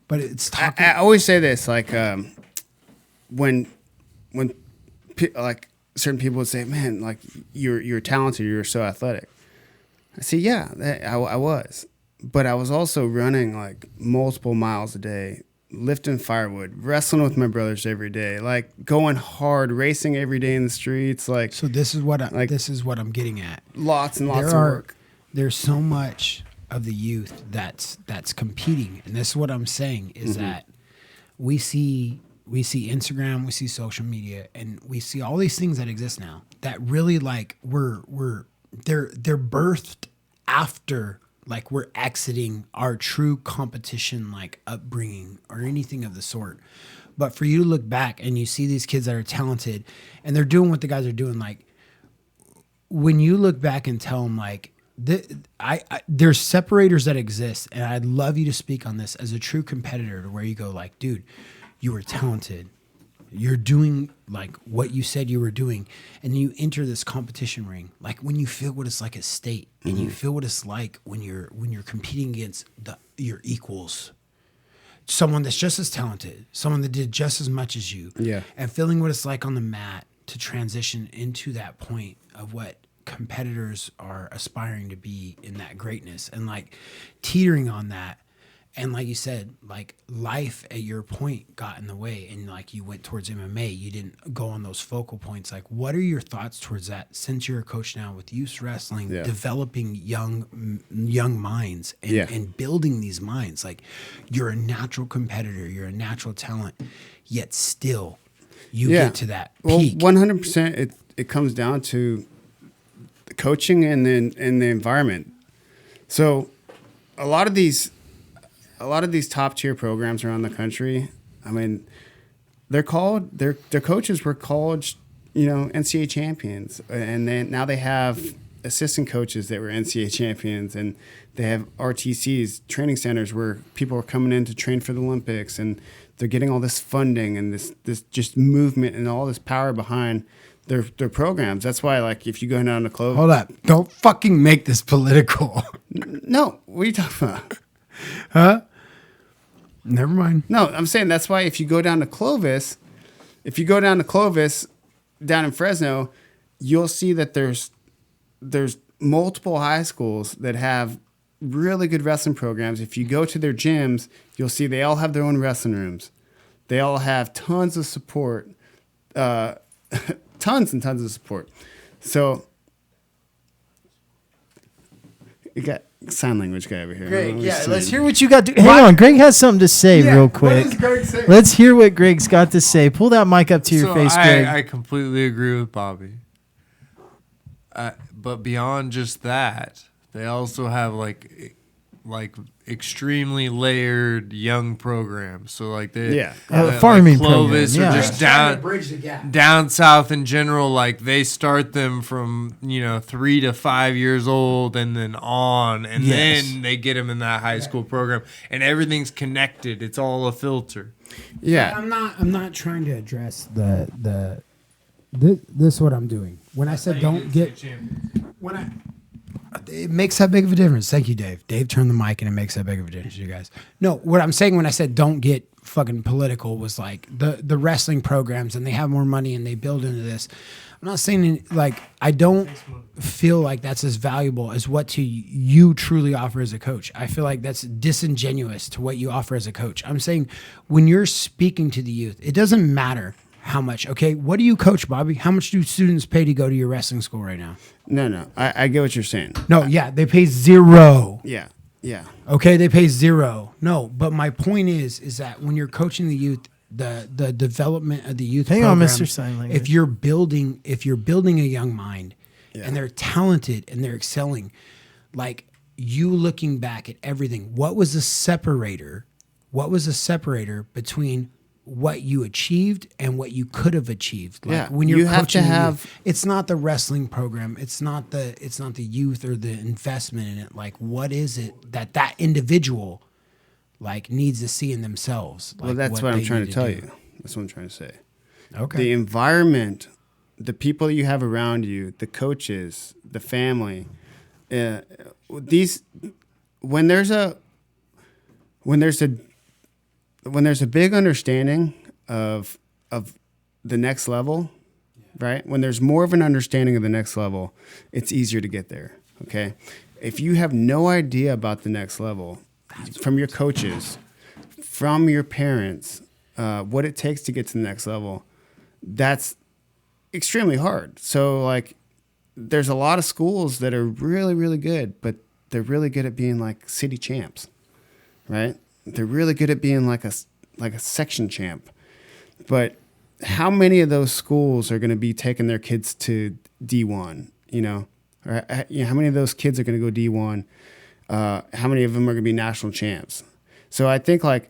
but it's talking. I always say this, like, when like certain people would say, "Man, like you're talented, you're so athletic." I say, "Yeah, I was," but I was also running like multiple miles a day, lifting firewood, wrestling with my brothers every day, like going hard, racing every day in the streets. Like, so this is what I'm getting at. Lots and lots of work. There's so much of the youth that's competing, and this is what I'm saying is that we see Instagram, we see social media, and we see all these things that exist now that really like they're birthed after like we're exiting our true competition like upbringing or anything of the sort. But for you to look back and you see these kids that are talented and they're doing what the guys are doing, like when you look back and tell them like there's separators that exist, and I'd love you to speak on this as a true competitor, to where you go like, dude, you were talented, You're doing like what you said you were doing, and you enter this competition ring. Like when you feel what it's like at state, and you feel what it's like when you're competing against your equals, someone that's just as talented, someone that did just as much as you, and feeling what it's like on the mat to transition into that point of what competitors are aspiring to be in that greatness, and like teetering on that. And like you said, like life at your point got in the way, and like you went towards MMA, you didn't go on those focal points. Like, what are your thoughts towards that since you're a coach now with youth wrestling, developing young minds and building these minds? Like, you're a natural competitor, you're a natural talent, yet still you get to that peak. 100%. It comes down to the coaching and then the environment. So a lot of these top tier programs around the country, I mean, their coaches were college, NCAA champions, and now they have assistant coaches that were NCAA champions, and they have RTCs, training centers, where people are coming in to train for the Olympics, and they're getting all this funding and this just movement and all this power behind their programs. That's why, like, if you go down to Clovis, hold up, don't fucking make this political. No, what are you talking about? Huh? Never mind. No, I'm saying that's why if you go down to Clovis, down in Fresno, you'll see that there's multiple high schools that have really good wrestling programs. If you go to their gyms, you'll see they all have their own wrestling rooms. They all have tons of support, tons and tons of support. So you got sign language guy over here. Greg, let's hear what you got to. Hang on, Greg has something to say real quick. What does Greg say? Let's hear what Greg's got to say. Pull that mic up to your face, Greg. I completely agree with Bobby. But beyond just that, they also have like extremely layered young programs. So like farming Clovis program, or just down south in general, like they start them from 3 to 5 years old and then on, and then they get them in that high school program, and everything's connected. It's all a filter. Yeah, I'm not trying to address this is what I'm doing. When I said don't get it makes that big of a difference. Thank you, Dave. Dave turned the mic, and it makes that big of a difference, you guys. No, what I'm saying when I said don't get fucking political was like the wrestling programs, and they have more money and they build into this. I'm not saying like I don't feel like that's as valuable as what you truly offer as a coach. I feel like that's disingenuous to what you offer as a coach. I'm saying when you're speaking to the youth, it doesn't matter how much. Okay, what do you coach, Bobby? How much do students pay to go to your wrestling school right now? No, I get what you're saying. No, they pay zero. Yeah. Okay, they pay zero. No, but my point is that when you're coaching the youth, the development of the youth Hang program, on, Mr. Sign Language. if you're building a young mind and they're talented and they're excelling, like you looking back at everything, what was the separator between what you achieved and what you could have achieved? Like when you're coaching, it's not the wrestling program, it's not the youth or the investment in it. Like, what is it that individual like needs to see in themselves? Like, well, that's what I'm trying to tell you. That's what I'm trying to say. Okay. The environment, the people you have around you, the coaches, the family, when there's a big understanding of the next level, right? When there's more of an understanding of the next level, it's easier to get there, okay? If you have no idea about the next level, from your coaches, from your parents, what it takes to get to the next level, that's extremely hard. So, like, there's a lot of schools that are really, really good, but they're really good at being like city champs, right? They're really good at being like a section champ. But how many of those schools are going to be taking their kids to D1, Or, how many of those kids are going to go D1? How many of them are going to be national champs? So I think like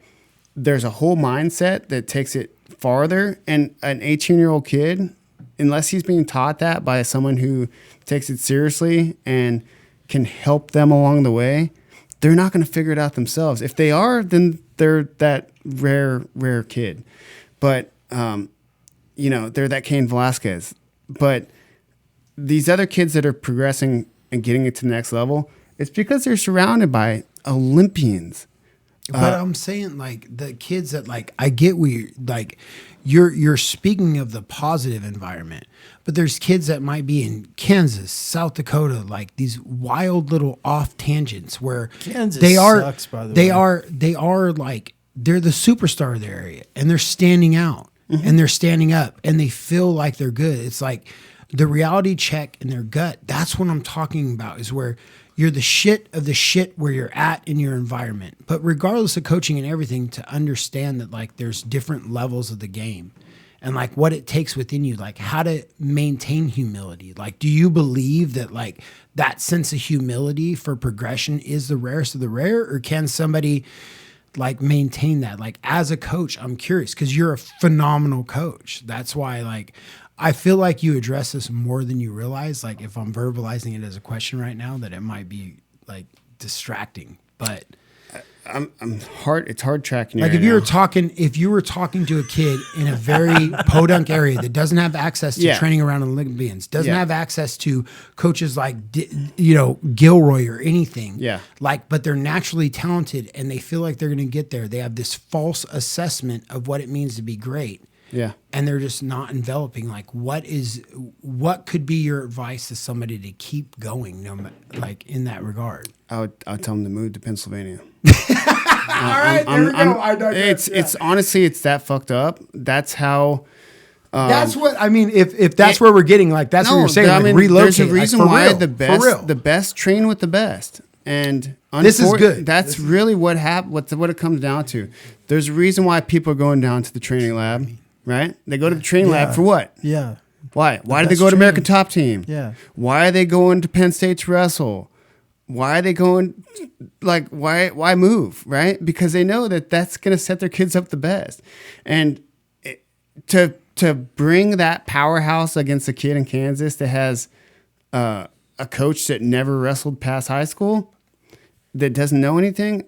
there's a whole mindset that takes it farther, and an 18-year-old kid, unless he's being taught that by someone who takes it seriously and can help them along the way, they're not going to figure it out themselves. If they are, then they're that rare kid. But they're that Cain Velasquez. But these other kids that are progressing and getting it to the next level, it's because they're surrounded by Olympians. But I'm saying, like, the kids that, like, I get you're speaking of the positive environment, but there's kids that might be in Kansas, South Dakota, like these wild little off tangents where Kansas sucks, by the way. They are like, they're the superstar of their area, and they're standing out and they're standing up and they feel like they're good. It's like the reality check in their gut. That's what I'm talking about, is where you're the shit of the shit where you're at in your environment. But regardless of coaching and everything, to understand that, like, there's different levels of the game and, like, what it takes within you, like how to maintain humility. Like, do you believe that, like, that sense of humility for progression is the rarest of the rare, or can somebody, like, maintain that? Like, as a coach, I'm curious, because you're a phenomenal coach. That's why, like, I feel like you address this more than you realize. Like, if I'm verbalizing it as a question right now, that it might be, like, distracting. But it's hard tracking you. like, right if you now. were talking to a kid in a very podunk area that doesn't have access to training around Olympians, doesn't have access to coaches like Gilroy or anything. Yeah. Like, but they're naturally talented and they feel like they're going to get there. They have this false assessment of what it means to be great. Yeah. And they're just not enveloping. Like, what could be your advice to somebody to keep going, like, in that regard? I would tell them to move to Pennsylvania. All right, there we go. I digress. It's honestly, it's that fucked up. That's how. That's what I mean. If that's where we're getting, like, that's what you're saying. Like, relocate. There's a reason like, why real, the best train with the best, and this is good. That's really what what it comes down to. There's a reason why people are going down to the training lab, right? They go to the training lab for what? Yeah. Why? Why do they best go to training. American Top Team? Yeah. Why are they going to Penn State to wrestle? Why are they going, like, why move, right? Because they know that that's going to set their kids up the best. And to bring that powerhouse against a kid in Kansas that has a coach that never wrestled past high school, that doesn't know anything,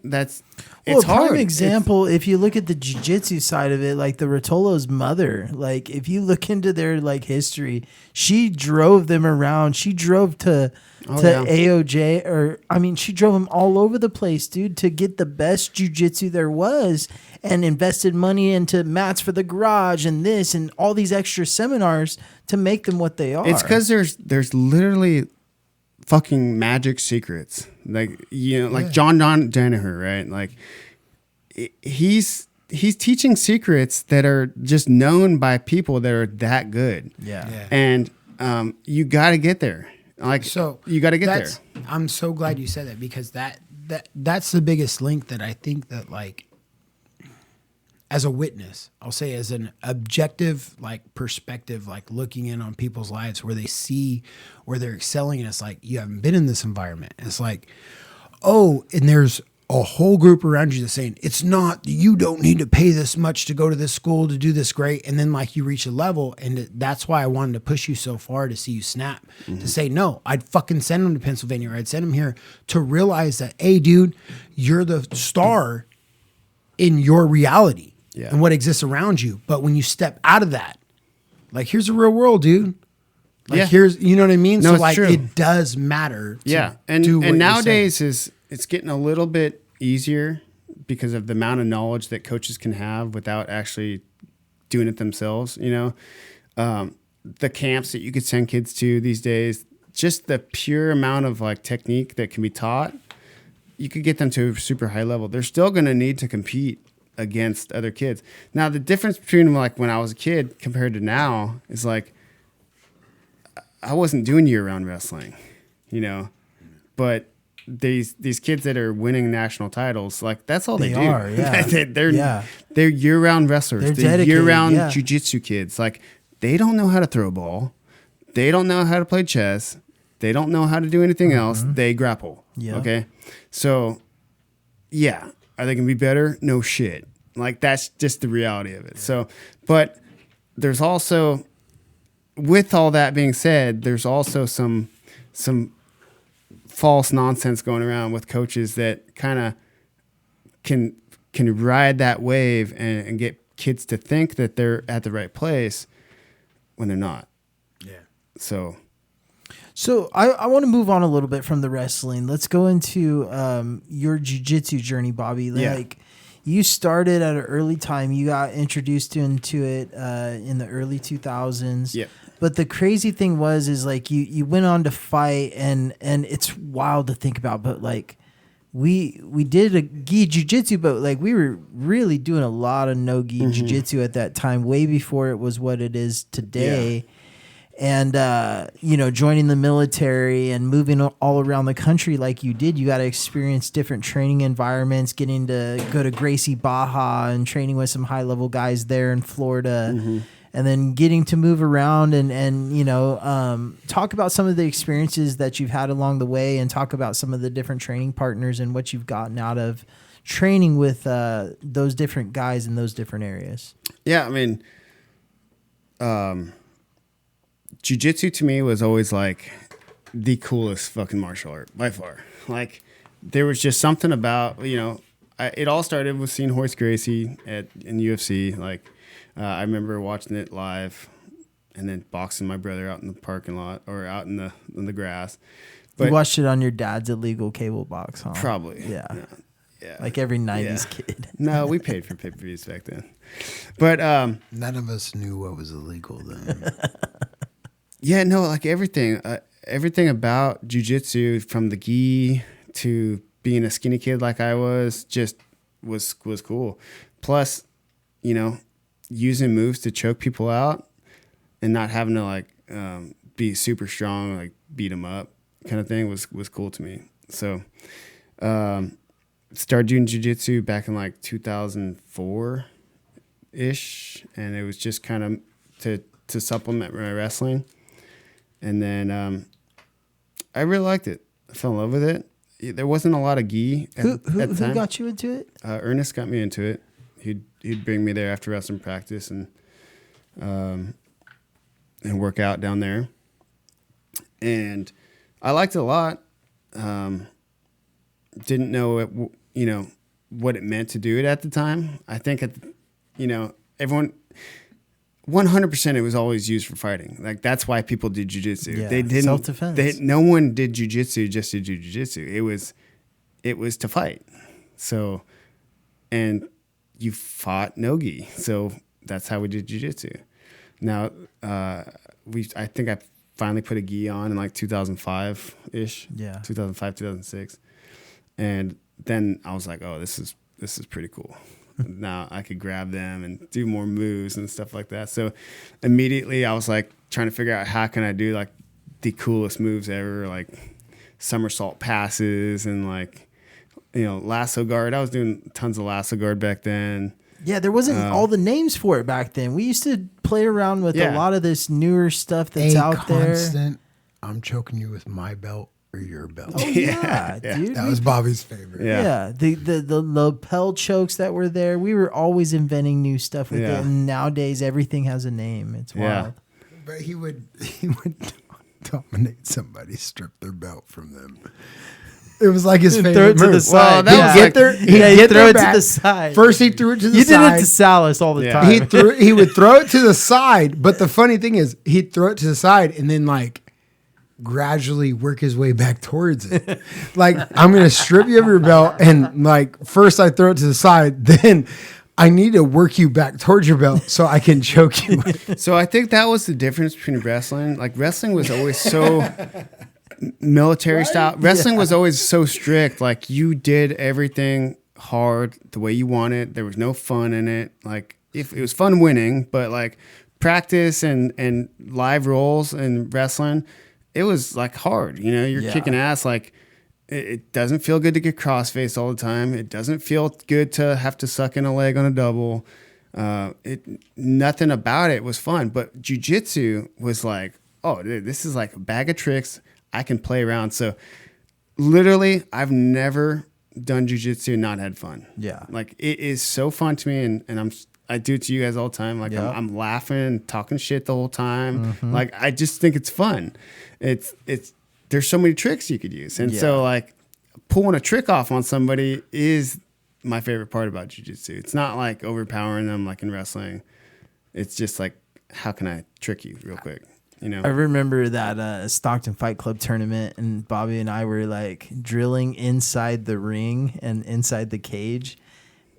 it's hard. Prime example, if you look at the jiu-jitsu side of it, like the Rotolo's mother, like, if you look into their, like, history, she drove them around. She drove to AOJ, or I mean, she drove them all over the place, dude, to get the best jiu-jitsu there was, and invested money into mats for the garage and this and all these extra seminars to make them what they are. It's because there's literally fucking magic secrets, like, like John Danaher, right? Like, he's teaching secrets that are just known by people that are that good. Yeah. And you got to get there. Like, So you got to get there. I'm so glad you said that, because that's the biggest link that I think that, like, as a witness, I'll say, as an objective, like, perspective, like, looking in on people's lives where they see where they're excelling, and it's like, you haven't been in this environment. It's like, oh, and there's a whole group around you that's saying, it's not, you don't need to pay this much to go to this school to do this great. And then, like, you reach a level, and that's why I wanted to push you so far to see you snap, to say, no, I'd fucking send them to Pennsylvania, or I'd send them here to realize that, hey, dude, you're the star in your reality. Yeah. And what exists around you. But when you step out of that, like, here's the real world, dude. Like, here's, you know what I mean? No, so, it's like, true. it does matter. And nowadays it's getting a little bit easier because of the amount of knowledge that coaches can have without actually doing it themselves. The camps that you could send kids to these days, just the pure amount of, like, technique that can be taught, you could get them to a super high level. They're still going to need to compete against other kids. Now, the difference between, like, when I was a kid compared to now is, like, I wasn't doing year-round wrestling, but these kids that are winning national titles, like, that's all they do. Are, yeah. They're year-round wrestlers. They're They're dedicated, year-round jiu-jitsu kids. Like, they don't know how to throw a ball. They don't know how to play chess. They don't know how to do anything else. They grapple. Yeah. Okay? So, yeah. Are they going to be better? No shit. Like, that's just the reality of it. So, but there's also, with all that being said, there's also some false nonsense going around with coaches that kind of can ride that wave and get kids to think that they're at the right place, when they're not. Yeah. So I want to move on a little bit from the wrestling. Let's go into your jiu-jitsu journey, Bobby. Yeah. Like, you started at an early time. You got introduced into it in the early 2000s. Yeah. But the crazy thing is like you went on to fight, and it's wild to think about. But like we did a gi jiu-jitsu, but like we were really doing a lot of no gi jiu-jitsu at that time, way before it was what it is today. Yeah. And, joining the military and moving all around the country like you did, you got to experience different training environments, getting to go to Gracie Baja and training with some high-level guys there in Florida, and then getting to move around and talk about some of the experiences that you've had along the way, and talk about some of the different training partners and what you've gotten out of training with those different guys in those different areas. Yeah, I mean, jiu-jitsu to me was always like the coolest fucking martial art by far. Like, there was just something about, it all started with seeing Horace Gracie in UFC. Like, I remember watching it live and then boxing my brother out in the parking lot or out in the grass. But You watched it on your dad's illegal cable box, huh? probably. Yeah. Yeah. Like every 90s kid. No, we paid for pay-per-views back then. But None of us knew what was illegal then. yeah, no, like everything about jiu-jitsu, from the gi to being a skinny kid like I was, just was cool. Plus, using moves to choke people out and not having to like be super strong, like beat them up kind of thing was cool to me. So, started doing jiu-jitsu back in like 2004 ish, and it was just kind of to supplement my wrestling. And then I really liked it. I fell in love with it. There wasn't a lot of gi at the time. Who got you into it? Ernest got me into it. He'd bring me there after wrestling practice and work out down there. And I liked it a lot. Didn't know what it meant to do it at the time. I think everyone 100% it was always used for fighting. Like, that's why people did jiu-jitsu. Yeah, they didn't self-defense. No one did jiu-jitsu just to do jiu-jitsu. It was to fight. So, and you fought no-gi. So that's how we did jiu-jitsu. Now, I think I finally put a gi on in like 2005-ish. Yeah. 2005, 2006. And then I was like, oh, this is pretty cool. Now I could grab them and do more moves and stuff like that. So immediately I was like trying to figure out how can I do like the coolest moves ever, like somersault passes and like, lasso guard. I was doing tons of lasso guard back then. Yeah, there wasn't all the names for it back then. We used to play around with a lot of this newer stuff that's out there. I'm choking you with my belt or your belt. Oh, yeah, dude. That was Bobby's favorite. Yeah, the lapel chokes that were there. We were always inventing new stuff with it, and nowadays everything has a name. It's wild. But he would dominate somebody, strip their belt from them. It was like his favorite throw it to move. the side. He'd get there. He'd throw it back. to the side. First, he threw it to the You side. did it to Salas all the time. He would throw it to the side. But the funny thing is, he'd throw it to the side and then like gradually work his way back towards it. Like, I'm going to strip you of your belt. And like, first I throw it to the side. Then I need to work you back towards your belt so I can choke you. So I think that was the difference between wrestling. Like, wrestling was always so military style. Wrestling was always so strict. Like, you did everything hard the way you wanted. There was no fun in it. Like, if it was fun winning, but like practice and live rolls and wrestling, it was like hard. You're kicking ass. Like, it doesn't feel good to get cross-faced all the time. It doesn't feel good to have to suck in a leg on a double. Nothing about it was fun. But jiu-jitsu was like, oh, dude, this is like a bag of tricks. I can play around. So literally, I've never done jiu-jitsu and not had fun. Yeah. Like, it is so fun to me, and I do it to you guys all the time. Like, I'm laughing, talking shit the whole time. Mm-hmm. Like, I just think it's fun. There's so many tricks you could use. And so like pulling a trick off on somebody is my favorite part about jiu-jitsu. It's not like overpowering them like in wrestling. It's just like how can I trick you real quick? You know, I remember that Stockton Fight Club tournament, and Bobby and I were like drilling inside the ring and inside the cage,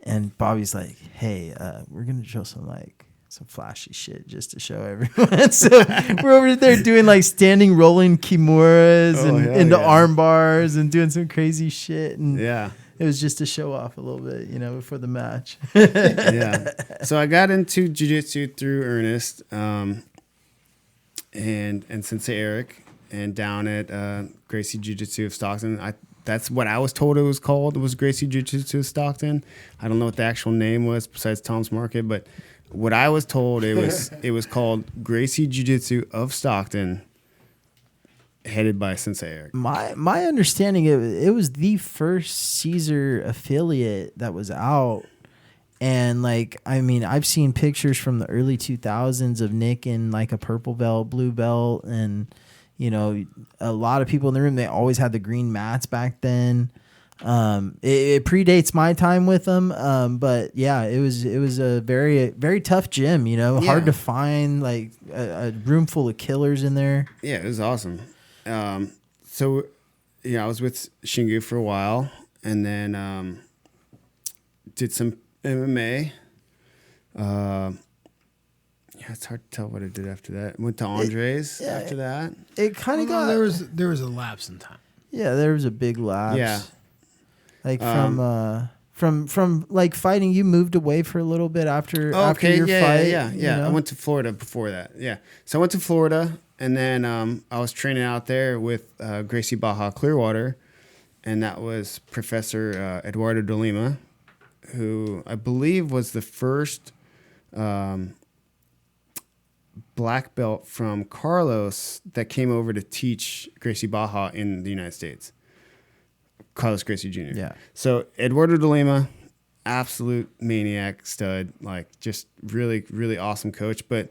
and Bobby's like, "Hey, we're gonna drill some flashy shit just to show everyone." So we're over there doing like standing rolling kimuras and into arm bars and doing some crazy shit, and it was just to show off a little bit, before the match. Yeah. So I got into jiu-jitsu through Ernest. And Sensei Eric, and down at Gracie Jiu-Jitsu of Stockton. That's what I was told it was called. It was Gracie Jiu-Jitsu of Stockton. I don't know what the actual name was besides Tom's Market, but what I was told it was called Gracie Jiu-Jitsu of Stockton, headed by Sensei Eric. My understanding, it was the first Caesar affiliate that was out. And I've seen pictures from the early 2000s of Nick in like a purple belt, blue belt, and a lot of people in the room. They always had the green mats back then. It predates my time with them, but yeah, it was a very very tough gym. Hard to find, like a room full of killers in there. Yeah, it was awesome. So I was with Shingu for a while, and then did some MMA. It's hard to tell what I did after that. Went to Andres after that. It kind of got there was a lapse in time. Yeah, there was a big lapse. Yeah, from like fighting, you moved away for a little bit after your fight. Yeah. I went to Florida before that. Yeah, so I went to Florida, and then I was training out there with Gracie Baja Clearwater, and that was Professor Eduardo de Lima, who I believe was the first black belt from Carlos that came over to teach Gracie Baja in the United States. Carlos Gracie Jr. Yeah. So Eduardo de Lima, absolute maniac stud, like just really, really awesome coach, but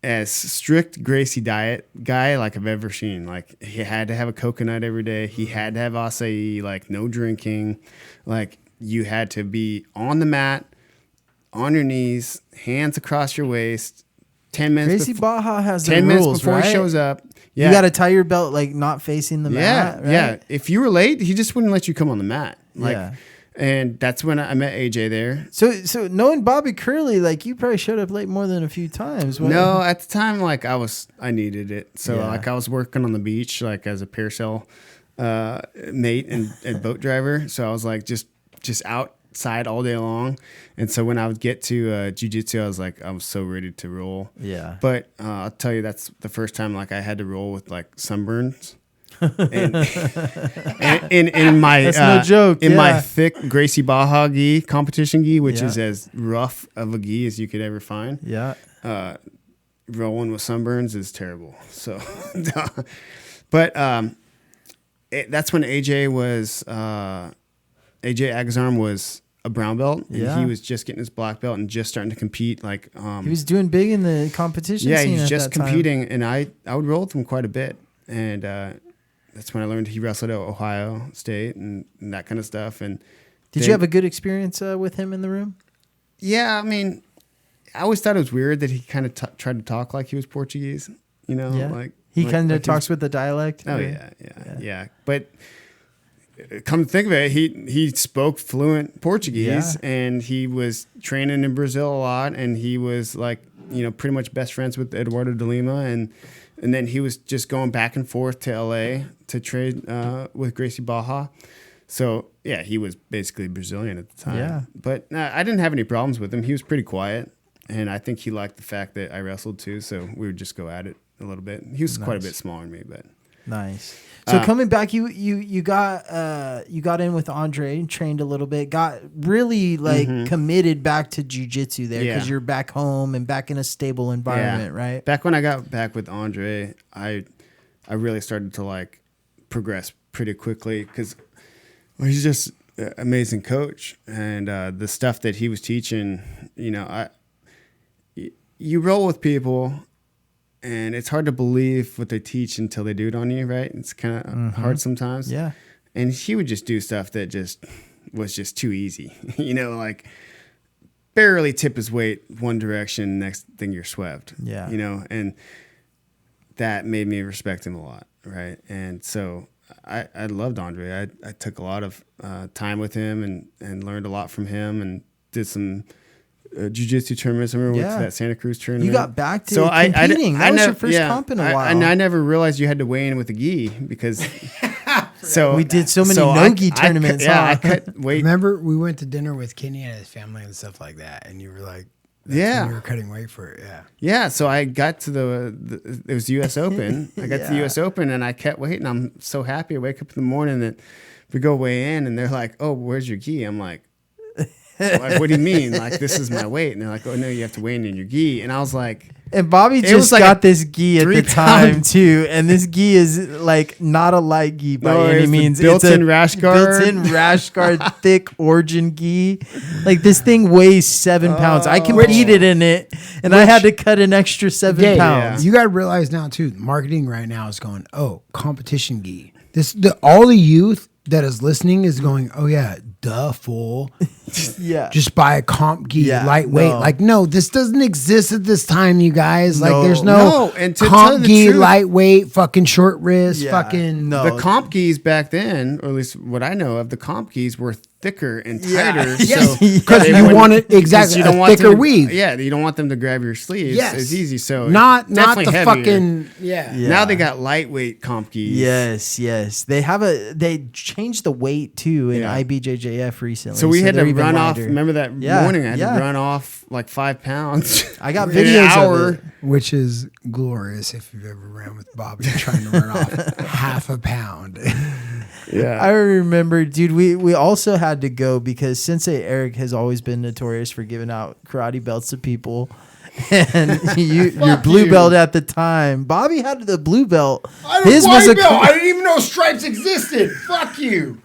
as strict Gracie diet guy like I've ever seen. Like he had to have a coconut every day. He had to have acai, like no drinking. Like you had to be on the mat, on your knees, hands across your waist. 10 minutes. Gracie Baja has 10 the minutes rules, before right? he shows up. Yeah. You got to tie your belt like not facing the mat. Right? Yeah. If you were late, he just wouldn't let you come on the mat. Like, yeah. And that's when I met AJ there. So knowing Bobby Curley, like you probably showed up late more than a few times. No, at the time, like I needed it. So like I was working on the beach, like as a parasail mate and boat driver. So I was like just outside all day long. And so when I would get to jiu-jitsu, I was so ready to roll. Yeah. But I'll tell you, that's the first time like I had to roll with like sunburns. and in my that's no joke. In my thick Gracie Baja gi, competition gi, which is as rough of a gi as you could ever find. Yeah. Rolling with sunburns is terrible. So, but that's when AJ Agazarm was a brown belt, and he was just getting his black belt and just starting to compete. Like he was doing big in the competition. Yeah, scene he was at just that time. competing, and I would roll with him quite a bit, and that's when I learned he wrestled at Ohio State and that kind of stuff. And did you have a good experience with him in the room? Yeah, I mean, I always thought it was weird that he kind of tried to talk like he was Portuguese. Like he kind of talks with the dialect. Oh yeah. But come to think of it, he spoke fluent Portuguese, and he was training in Brazil a lot, and he was like pretty much best friends with Eduardo de Lima, and then he was just going back and forth to LA to trade with Gracie Baja. So yeah, he was basically Brazilian at the time. Yeah. But I didn't have any problems with him. He was pretty quiet, and I think he liked the fact that I wrestled too. So we would just go at it a little bit. He was quite a bit smaller than me, but nice. So coming back, you got in with Andre and trained a little bit. Got really committed back to jiu-jitsu there because you're back home and back in a stable environment, right? Back when I got back with Andre, I really started to like progress pretty quickly because he's just an amazing coach, and the stuff that he was teaching, you roll with people. And it's hard to believe what they teach until they do it on you, right? It's kind of hard sometimes. Yeah. And he would just do stuff that just was just too easy, like barely tip his weight one direction, next thing you're swept. Yeah. You know, and that made me respect him a lot, right? And so I loved Andre. I took a lot of time with him and learned a lot from him and did some jiu-jitsu tournaments. I remember we went to that Santa Cruz tournament. You got back to competing. That was your first comp in a while. And I never realized you had to weigh in with a gi because so we did so many no-gi tournaments. I cut weight. Remember, we went to dinner with Kenny and his family and stuff like that, and you were like, when you were cutting weight for it. Yeah. So I got to it was U.S. Open. I got to the U.S. Open and I cut weight, and I'm so happy. I wake up in the morning that we go weigh in, and they're like, "Oh, where's your gi?" I'm like, what do you mean? Like, this is my weight. And they're like, "Oh, no, you have to weigh in your gi." And I was like, and Bobby just got this gi at the time too, and this gi is like not a light gi by any means. Built-in rash guard, thick origin gi. Like this thing weighs 7 pounds. I competed in it, and I had to cut an extra 7 pounds. You got to realize now too, marketing right now is going, oh, competition gi. All the youth that is listening is going, oh yeah, duh, fool. Yeah. Just buy a comp gi, lightweight. Like, no, this doesn't exist at this time, you guys. Like, there's no and to comp gi, lightweight, fucking short wrist, fucking. No. The comp gis back then, or at least what I know of, the comp gis were thicker and tighter. Yes, because you want it exactly you don't want thicker weave. Yeah, you don't want them to grab your sleeves. Yes. It's easy. So not the heavier. fucking Now they got lightweight comp gis. Yes. They changed the weight too in IBJJF recently. So we had to run off. Remember that morning? I had to run off like 5 pounds. I got videos of it. Which is glorious if you've ever ran with Bobby trying to run off half a pound. I remember, dude, we also had to go because Sensei Eric has always been notorious for giving out karate belts to people. And your blue belt at the time. Bobby had the blue belt. His was a belt. I didn't even know stripes existed. Fuck you.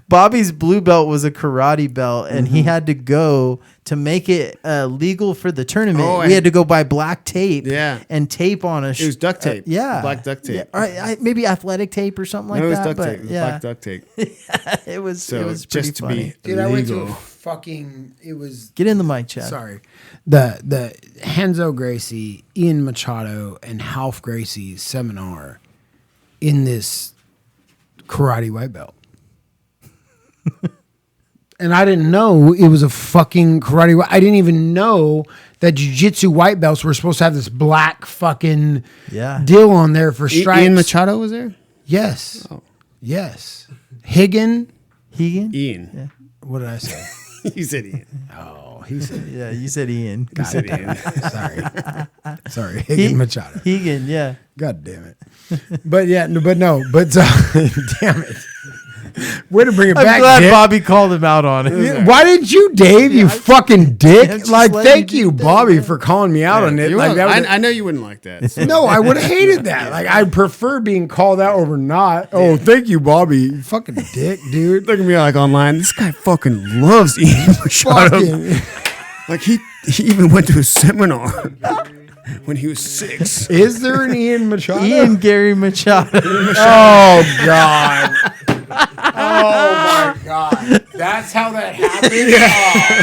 Bobby's blue belt was a karate belt, and he had to go to make it legal for the tournament. We had to go buy black tape and tape on a... It was duct tape. Black duct tape. Maybe athletic tape or something like that. It was duct tape. Black duct tape. It was pretty funny. Dude, I went to a fucking... It was... Get in the mic, Chad. Sorry. The Henzo Gracie, Ian Machado, and Half Gracie's seminar in this karate white belt. And I didn't know it was a fucking karate. I didn't even know that jiu-jitsu white belts were supposed to have this black fucking deal on there for stripes. Ian Machado was there? Yes. Oh. Yes. Higgin? Ian. Yeah. What did I say? You said Ian. Oh, he said Yeah, you said Ian. You said Ian. Sorry. Higgin Machado. Higgin, yeah. God damn it. But damn it. Way to bring it back. I'm glad Dick. Bobby called him out on it. Why didn't you, Dave? You fucking dick. Like, thank you, do Bobby, for calling me out on it. Like, I know you wouldn't like that. So. No, I would have hated that. Like, I'd prefer being called out over not. Oh, thank you, Bobby. You fucking dick, dude. Look at me like online. This guy fucking loves Ian Machado. Like he even went to a seminar when he was 6. Is there an Ian Machado? Ian Gary Machado. Oh God. Oh my God. That's how that happened? Oh,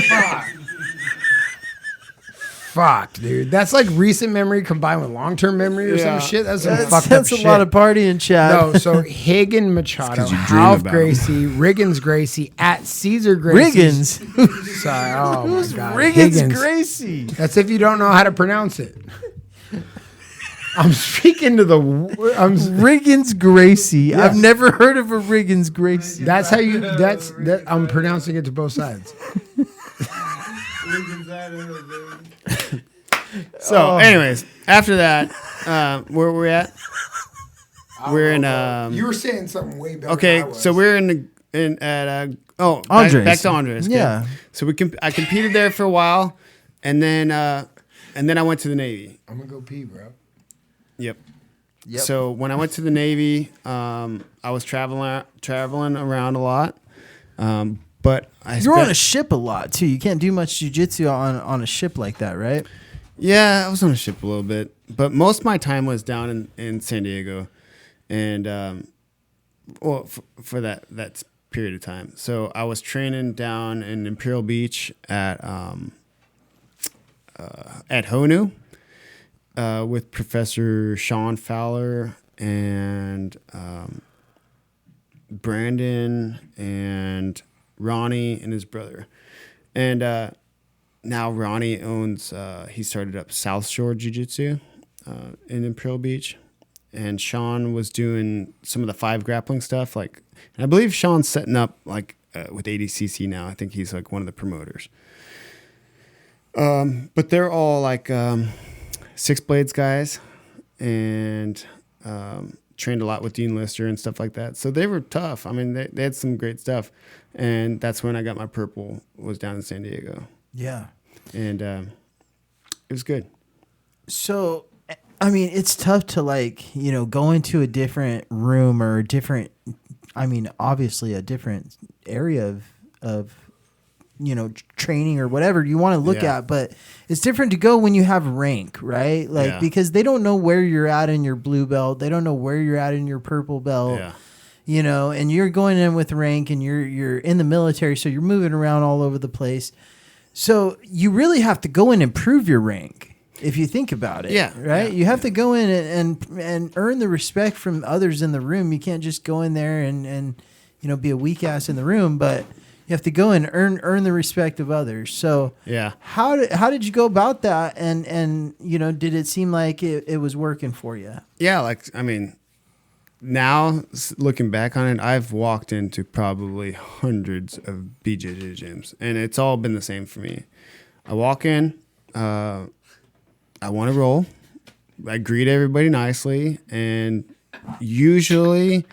fuck. Fuck, dude. That's like recent memory combined with long-term memory or some shit. That's some fucked up shit. That's a lot of partying, Chad. No, so Higgin Machado, Half Gracie, Riggins Gracie, at Caesar Gracie. Riggins? Sorry, oh my God. Riggins Gracie. That's if you don't know how to pronounce it. I'm speaking to Riggins Gracie. Yeah. I've never heard of a Riggins Gracie. That's how you. I'm pronouncing it to both sides. So, anyways, after that, where were we at? We're in. You were saying something way better. Okay, than I was. so we're Andres. Back to Andres. Okay. Yeah. So I competed there for a while, and then I went to the Navy. I'm gonna go pee, bro. Yep. So when I went to the Navy, I was traveling around a lot, but you're on a ship a lot too. You can't do much jiu-jitsu on a ship like that, right? Yeah, I was on a ship a little bit, but most of my time was down in San Diego, and for that period of time. So I was training down in Imperial Beach at HONU with Professor Sean Fowler and Brandon and Ronnie and his brother. And now Ronnie owns, he started up South Shore Jiu-Jitsu in Imperial Beach. And Sean was doing some of the 5 grappling stuff. Like, and I believe Sean's setting up like with ADCC now. I think he's like one of the promoters. But they're all like 6 Blades guys and trained a lot with Dean Lister and stuff like that. So they were tough. I mean, they had some great stuff. And that's when I got my purple, was down in San Diego. Yeah. And it was good. So, I mean, it's tough to like, you know, go into a different room or a different, I mean, obviously a different area of you know, training or whatever you want to look at, but it's different to go when you have rank, right? Like, because they don't know where you're at in your blue belt. They don't know where you're at in your purple belt, you know, and you're going in with rank and you're in the military. So you're moving around all over the place. So you really have to go in and prove your rank. If you think about it, right? You have to go in and earn the respect from others in the room. You can't just go in there and you know, be a weak ass in the room, but you have to go and earn the respect of others. So how did you go about that? And you know, did it seem like it was working for you? Yeah, like, I mean, now looking back on it, I've walked into probably hundreds of BJJ gyms, and it's all been the same for me. I walk in, I want to roll, I greet everybody nicely, and usually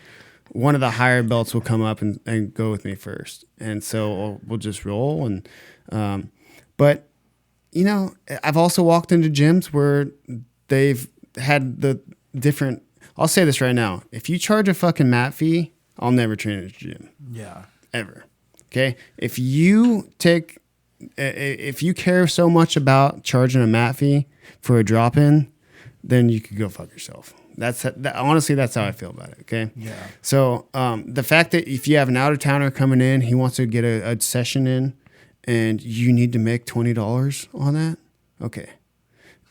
one of the higher belts will come up and go with me first. And so we'll just roll. And, but you know, I've also walked into gyms where they've had the different, I'll say this right now. If you charge a fucking mat fee, I'll never train at a gym. Yeah. Ever. Okay. If you care so much about charging a mat fee for a drop in, then you could go fuck yourself. Honestly, that's how I feel about it. Okay. Yeah. So the fact that if you have an out of towner coming in, he wants to get a session in, and you need to make $20 on that. Okay.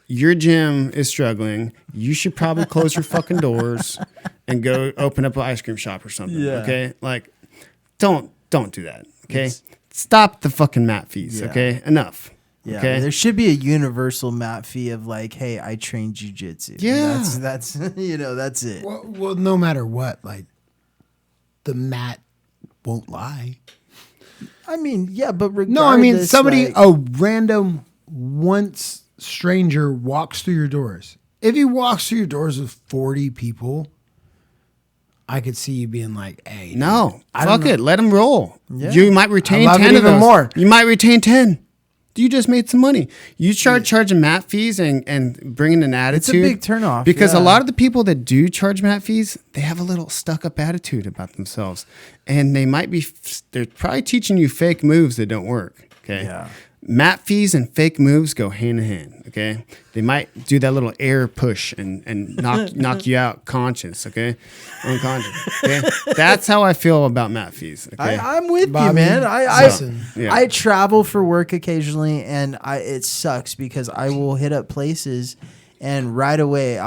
Your gym is struggling. You should probably close your fucking doors and go open up an ice cream shop or something. Yeah. Okay. Like, don't do that. Okay. Stop the fucking mat fees. Yeah. Okay. Enough. Yeah, okay? There should be a universal mat fee of like, hey, I train jiu-jitsu. Yeah. That's you know, that's it. Well, no matter what, like, the mat won't lie. I mean, yeah, but regardless. No, I mean, somebody, like, a random once stranger walks through your doors. If he walks through your doors with 40 people, I could see you being like, hey. No, fuck it. Let him roll. Yeah. You might retain 10 of them. More. You might retain 10. You just made some money. You start charging mat fees and bringing an attitude. It's a big turnoff. Because a lot of the people that do charge mat fees, they have a little stuck-up attitude about themselves. And they're probably teaching you fake moves that don't work. Okay. Yeah. Mat fees and fake moves go hand in hand. Okay. They might do that little air push and knock you out unconscious. Okay. That's how I feel about mat fees. Okay. I'm with you, man. I travel for work occasionally, and it sucks because I will hit up places, and right away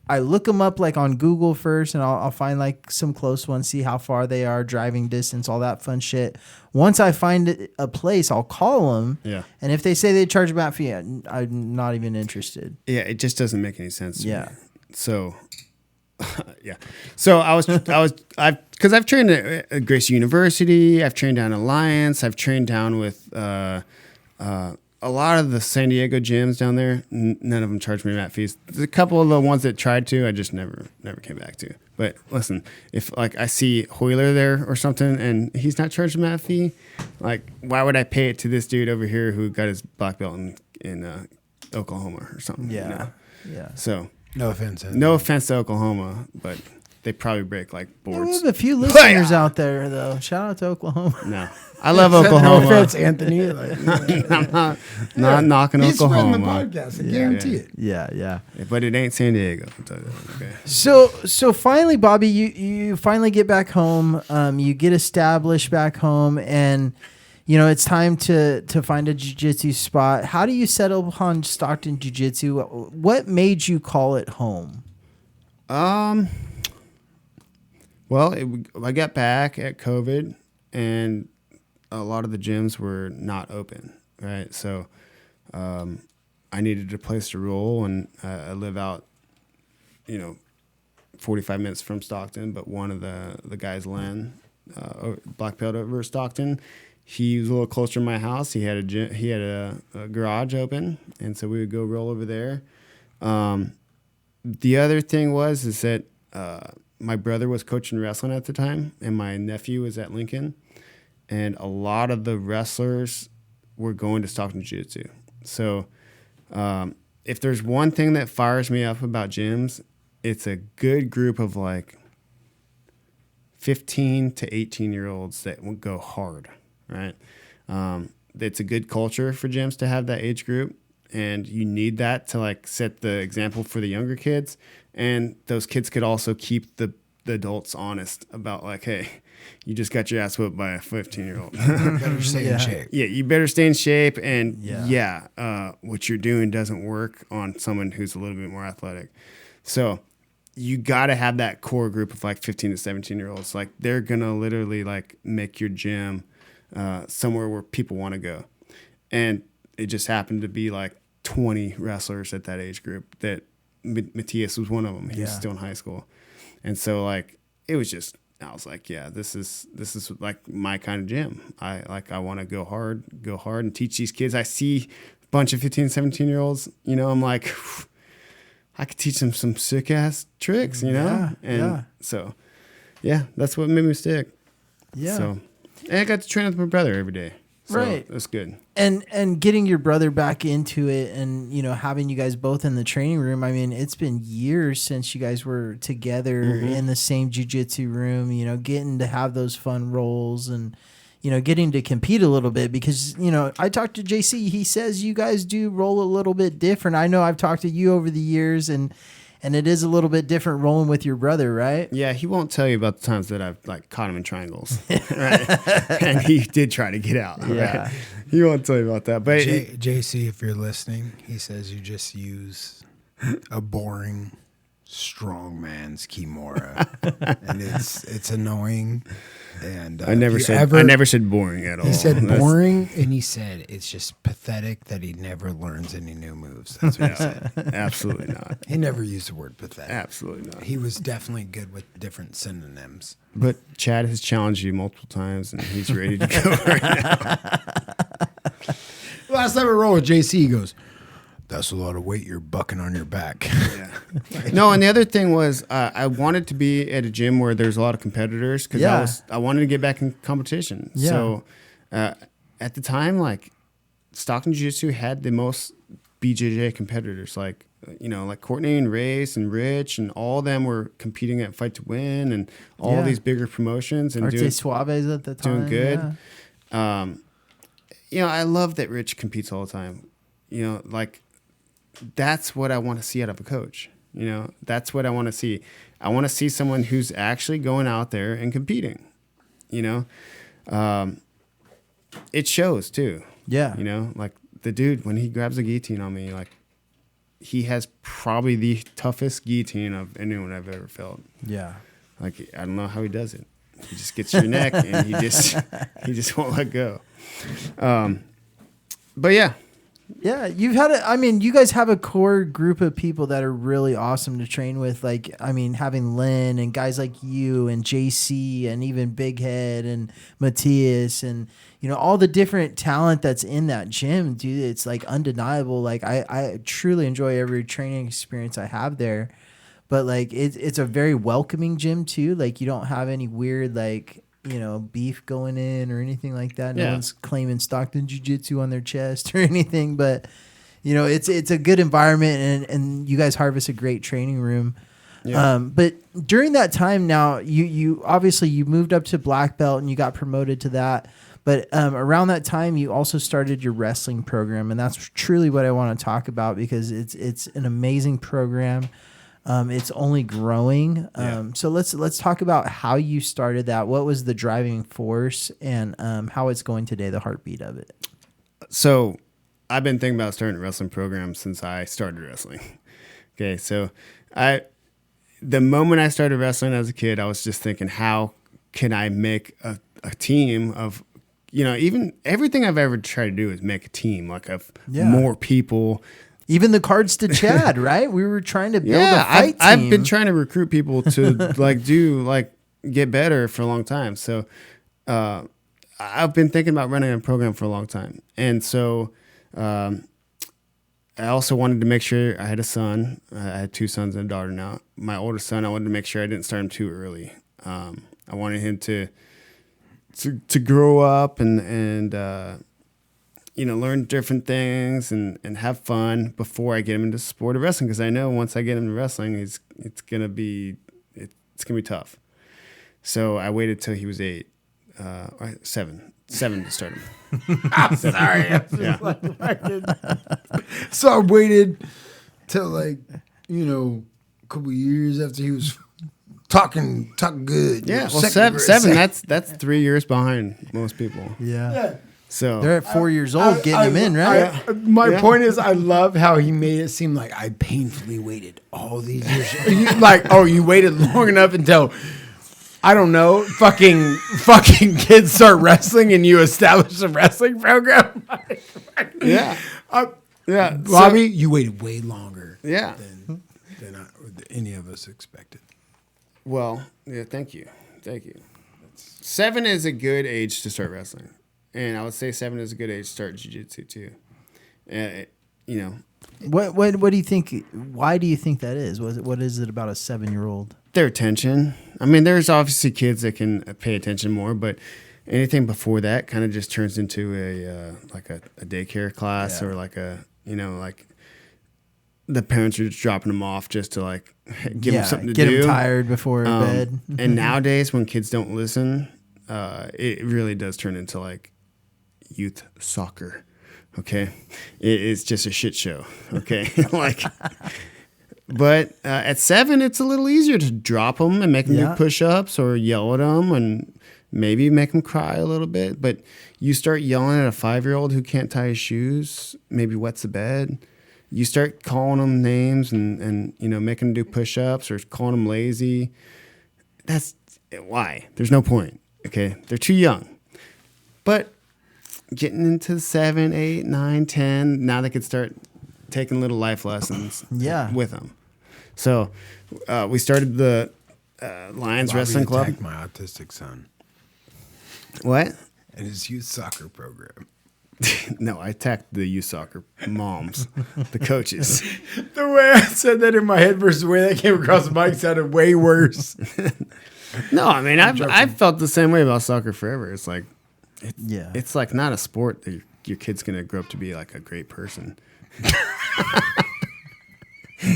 I look them up like on Google first, and I'll find like some close ones, see how far they are, driving distance, all that fun shit. Once I find a place, I'll call them. Yeah. And if they say they charge a mat fee, I'm not even interested. Yeah, it just doesn't make any sense to me. So, yeah. So I've trained at Grace University. I've trained down at Alliance. I've trained down with a lot of the San Diego gyms down there. None of them charge me mat fees. There's a couple of the ones that tried to, I just never came back to. But listen, if like I see Hoyler there or something and he's not charging mat fee, like why would I pay it to this dude over here who got his black belt in Oklahoma or something? Yeah. You know? Yeah. So no offense. No offense to Oklahoma, but they probably break like Yeah, we boards. have a few listeners out there, though. Shout out to Oklahoma. No, I love No Oklahoma. offense, Anthony. Like, I'm not knocking he's spreading the Oklahoma, podcast. I guarantee it. Yeah. but it ain't San Diego. I'll tell you that, okay. So finally, Bobby, you finally get back home. You get established back home, and it's time to find a jiu-jitsu spot. How do you settle upon Stockton Jiu-Jitsu? What made you call it home? Well, I got back at COVID, and a lot of the gyms were not open, right? So I needed a place to roll, and I live out, 45 minutes from Stockton, but one of the guys, Len, black belt over Stockton, he was a little closer to my house. He had a gym, he had a garage open, and so we would go roll over there. The other thing is that my brother was coaching wrestling at the time, and my nephew was at Lincoln, and a lot of the wrestlers were going to Stockton Jiu-Jitsu. So if there's one thing that fires me up about gyms, it's a good group of like 15 to 18-year-olds that will go hard, right? It's a good culture for gyms to have that age group, and you need that to like set the example for the younger kids. And those kids could also keep the adults honest about like, hey, you just got your ass whipped by a 15-year-old. Better stay in shape. Yeah, you better stay in shape. And what you're doing doesn't work on someone who's a little bit more athletic. So you got to have that core group of like 15 to 17-year-olds. Like they're going to literally like make your gym somewhere where people want to go. And it just happened to be like 20 wrestlers at that age group that Matthias was one of them. He was still in high school. And so like, it was just, I was like, yeah, this is like my kind of gym. I want to go hard and teach these kids. I see a bunch of 15, 17-year-olds, I'm like, I could teach them some sick ass tricks, So yeah, that's what made me stick. Yeah. So, and I got to train with my brother every day. So right. That's good. And getting your brother back into it, and having you guys both in the training room. I mean, it's been years since you guys were together in the same jiu-jitsu room, getting to have those fun rolls and getting to compete a little bit, because I talked to JC, he says you guys do roll a little bit different. I know I've talked to you over the years, and it is a little bit different rolling with your brother, right? Yeah, he won't tell you about the times that I've like caught him in triangles, right? And he did try to get out. Yeah, right? He won't tell you about that. But JC, if you're listening, he says you just use a boring strong man's Kimura, and it's annoying. And I never said boring at all. He said boring, and he said it's just pathetic that he never learns any new moves. That's what he said. Absolutely not. He never used the word pathetic. Absolutely not. He was definitely good with different synonyms. But Chad has challenged you multiple times, and he's ready to go right now. Last time I rolled with JC, he goes, "That's a lot of weight you're bucking on your back." Yeah. No, and the other thing was I wanted to be at a gym where there's a lot of competitors, because I wanted to get back in competition. Yeah. So at the time, like Stockton Jiu-Jitsu had the most BJJ competitors, like Courtney and Race and Rich, and all of them were competing at Fight to Win and all these bigger promotions and Arte Suaves at the time. doing good. Yeah. I love that Rich competes all the time. That's what I want to see out of a coach. That's what I want to see. I want to see someone who's actually going out there and competing. It shows too. Yeah. Like the dude, when he grabs a guillotine on me, like he has probably the toughest guillotine of anyone I've ever felt. Yeah. Like, I don't know how he does it. He just gets your neck and he just won't let go. But yeah. Yeah, you guys have a core group of people that are really awesome to train with. Like, having Lynn and guys like you and JC and even Big Head and Matthias and, all the different talent that's in that gym, dude. It's like undeniable. Like, I truly enjoy every training experience I have there. But like, it's a very welcoming gym too. Like, you don't have any weird, like, beef going in or anything like that. No one's claiming Stockton Jiu-Jitsu on their chest or anything, but it's a good environment, and you guys harvest a great training room. Yeah. But during that time now, you obviously you moved up to black belt and you got promoted to that. But around that time, you also started your wrestling program, and that's truly what I want to talk about because it's an amazing program. It's only growing. So let's talk about how you started that. What was the driving force, and how it's going today, the heartbeat of it. So I've been thinking about starting a wrestling program since I started wrestling. Okay, so the moment I started wrestling as a kid, I was just thinking, how can I make a team of, even everything I've ever tried to do is make a team, like of more people. Even the cards to Chad, right? We were trying to build a fight team. I've been trying to recruit people to get better for a long time. So I've been thinking about running a program for a long time. And so I also wanted to make sure I had a son. I had 2 sons and a daughter now. My oldest son, I wanted to make sure I didn't start him too early. I wanted him to grow up and learn different things and have fun before I get him into the sport of wrestling. Because I know once I get him into wrestling, it's gonna be tough. So I waited till he was 8, or 7 to start him. I'm sorry. So I waited till a couple years after he was talking good. Yeah, well, seven. That's 3 years behind most people. Yeah. So They're at 4 years old getting him in, right? My point is, I love how he made it seem like I painfully waited all these years. You waited long enough until, I don't know, fucking kids start wrestling and you establish a wrestling program. Yeah. Bobby, you waited way longer. Yeah. Than any of us expected. Well, yeah. Thank you. 7 is a good age to start wrestling. And I would say 7 is a good age to start jiu-jitsu too. What do you think? Why do you think that is? What is it about a 7-year-old? Their attention. I mean, there's obviously kids that can pay attention more, but anything before that kind of just turns into a daycare class or like the parents are just dropping them off just to give them something to do. Get them tired before bed. And nowadays, when kids don't listen, it really does turn into youth soccer. Okay, it's just a shit show. Okay, but at 7, it's a little easier to drop them and make them do push-ups or yell at them and maybe make them cry a little bit. But you start yelling at a 5-year-old who can't tie his shoes, maybe wets the bed. You start calling them names and making them do push-ups or calling them lazy. That's why. There's no point. Okay, they're too young. But getting into 7, 8, 9, 10, now they could start taking little life lessons with them. So we started the Lions Wrestling Club. Attacked my autistic son. What? And his youth soccer program. No, I attacked the youth soccer moms, the coaches. The way I said that in my head versus the way that came across the mic sounded way worse. No, I mean, I've felt the same way about soccer forever. It's it's not a sport that your kid's going to grow up to be a great person.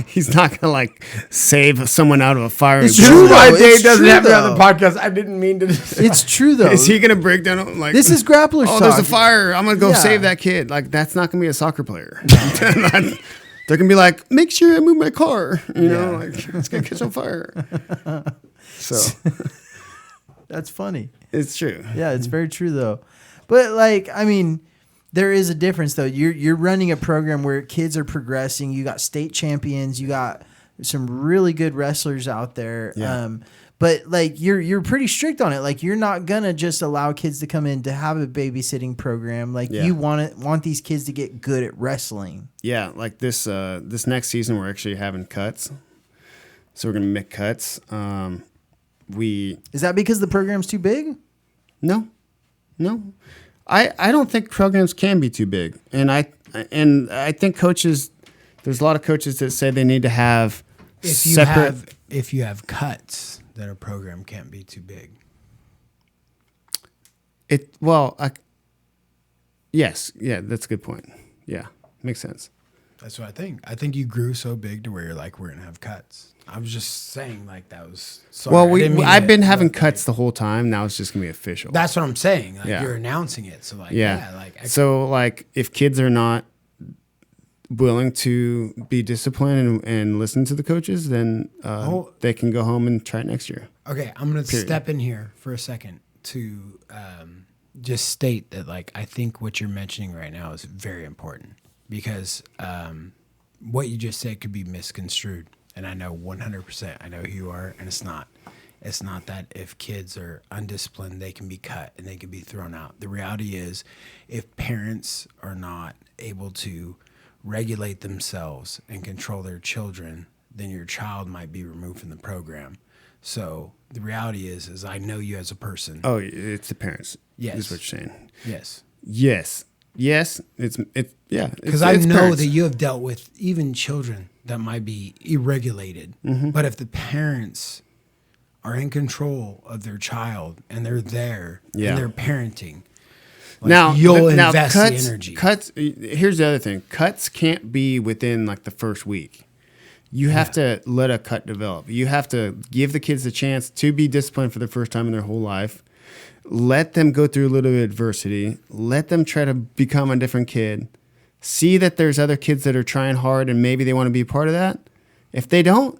He's not going to save someone out of a fire. It's true. Why Dave doesn't have it on the podcast. I didn't mean to. It's true though. Is he going to break down this is Grapplers talk. There's a fire. I'm going to go save that kid. That's not going to be a soccer player. They're going to be make sure I move my car. It's going to catch on fire. So that's funny. It's true. Yeah, it's very true though. But there is a difference though. You're running a program where kids are progressing. You got state champions. You got some really good wrestlers out there. Yeah. But you're pretty strict on it. You're not gonna just allow kids to come in to have a babysitting program. You want these kids to get good at wrestling. Yeah, this next season we're actually having cuts. So we're gonna make cuts. Is that because the program's too big? No. I don't think programs can be too big, and I think coaches. There's a lot of coaches that say they need to have separate. If you have cuts, then a program can't be too big. Yes, yeah, that's a good point. Yeah, makes sense. That's what I think. I think you grew so big to where you're like, we're gonna have cuts. I was just saying like that was. Sorry, Well, I didn't mean I've it, been having but, cuts like, the whole time. Now it's just gonna be official. That's what I'm saying. Like, Yeah. you're announcing it. So like, yeah. like So like, if kids are not willing to be disciplined and listen to the coaches, then they can go home and try it next year. okay, I'm gonna step in here for a second to just state that like I think what you're mentioning right now is very important because what you just said could be misconstrued, and I know 100%. I know who you are, and it's not. It's not that if kids are undisciplined, they can be cut and they can be thrown out. The reality is, if parents are not able to regulate themselves and control their children, then your child might be removed from the program. So the reality is I know you as a person. Oh, it's the parents. Yes. Is what you're saying. Yes. Yes. It's yeah. Because I know that you have dealt with even children that might be irregulated. Mm-hmm. But if the parents are in control of their child and they're there Yeah. and they're parenting, like, now you'll now invest cuts, the energy. Cuts. Here's the other thing. Cuts can't be within like the first week. You have to let a cut develop. You have to give the kids a chance to be disciplined for the first time in their whole life. Let them go through a little bit of adversity. Let them try to become a different kid. See that there's other kids that are trying hard and maybe they want to be a part of that. If they don't,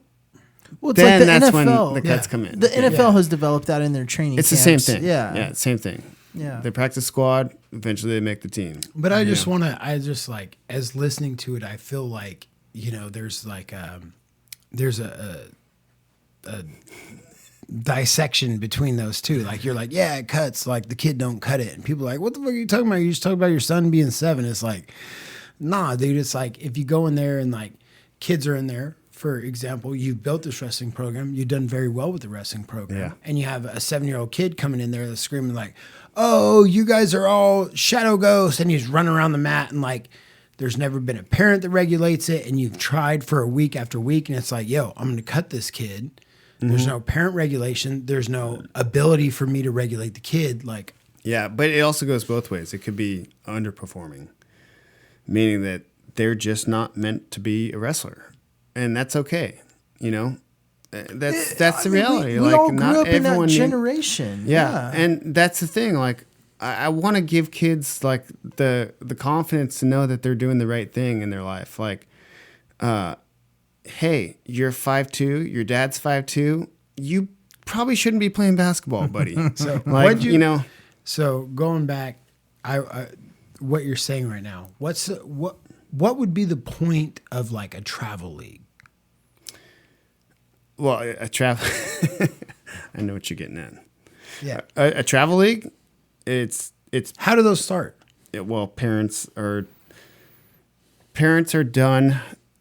Well, it's then like the that's NFL. when the cuts come in. The NFL has developed that in their training. It's the same camps. thing. Yeah. Same thing. Yeah. They practice squad. Eventually, they make the team. But I just want to, like, as listening to it, I feel like, there's like, there's a dissection between those two. Like, you're like, yeah, it cuts. Like, the kid don't cut it. And people are like, what the fuck are you talking about? You just talking about your son being 7. It's like, nah, dude. It's like, if you go in there and like kids are in there, for example, you've built this wrestling program. You've done very well with the wrestling program. Yeah. And you have a 7-year-old kid coming in there that's screaming like, oh, you guys are all shadow ghosts. And he's running around the mat and like, there's never been a parent that regulates it. And you've tried for a week after week. And it's like, yo, I'm going to cut this kid. There's no parent regulation. There's no ability for me to regulate the kid. Like, Yeah, but it also goes both ways. It could be underperforming, meaning that they're just not meant to be a wrestler, and that's okay. That's the reality. We like all grew not up in that everyone generation. Yeah, and that's the thing. Like I want to give kids like the confidence to know that they're doing the right thing in their life. Like, hey, you're 5'2", your dad's 5'2", you probably shouldn't be playing basketball, buddy. so Like, So going back, I what you're saying right now, what would be the point of like a travel league? well, a travel. I know what you're getting at. Yeah. A travel league, it's How do those start? well, parents are done.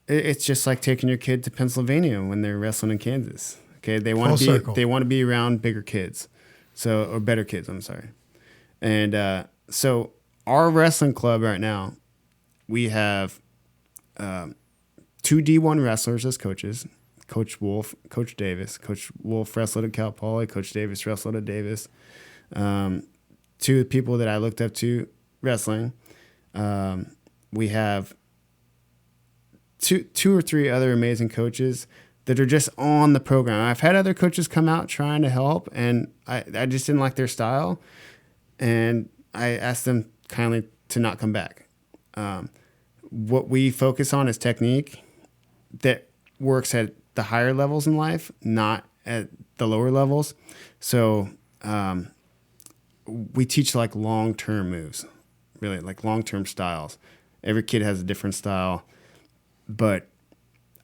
It's just like taking your kid to Pennsylvania when they're wrestling in Kansas. Okay, they want Full to be circle. they want to be around bigger kids, or better kids. I'm sorry, and so our wrestling club right now, we have 2 D1 wrestlers as coaches. Coach Wolf, Coach Davis. Coach Wolf wrestled at Cal Poly. Coach Davis wrestled at Davis. 2 people that I looked up to wrestling. We have two or three other amazing coaches that are just on the program. I've had other coaches come out trying to help, and I just didn't like their style, and I asked them kindly to not come back. What we focus on is technique that works at the higher levels in life, not at the lower levels. So we teach like long-term moves, really like long-term styles. Every kid has a different style, but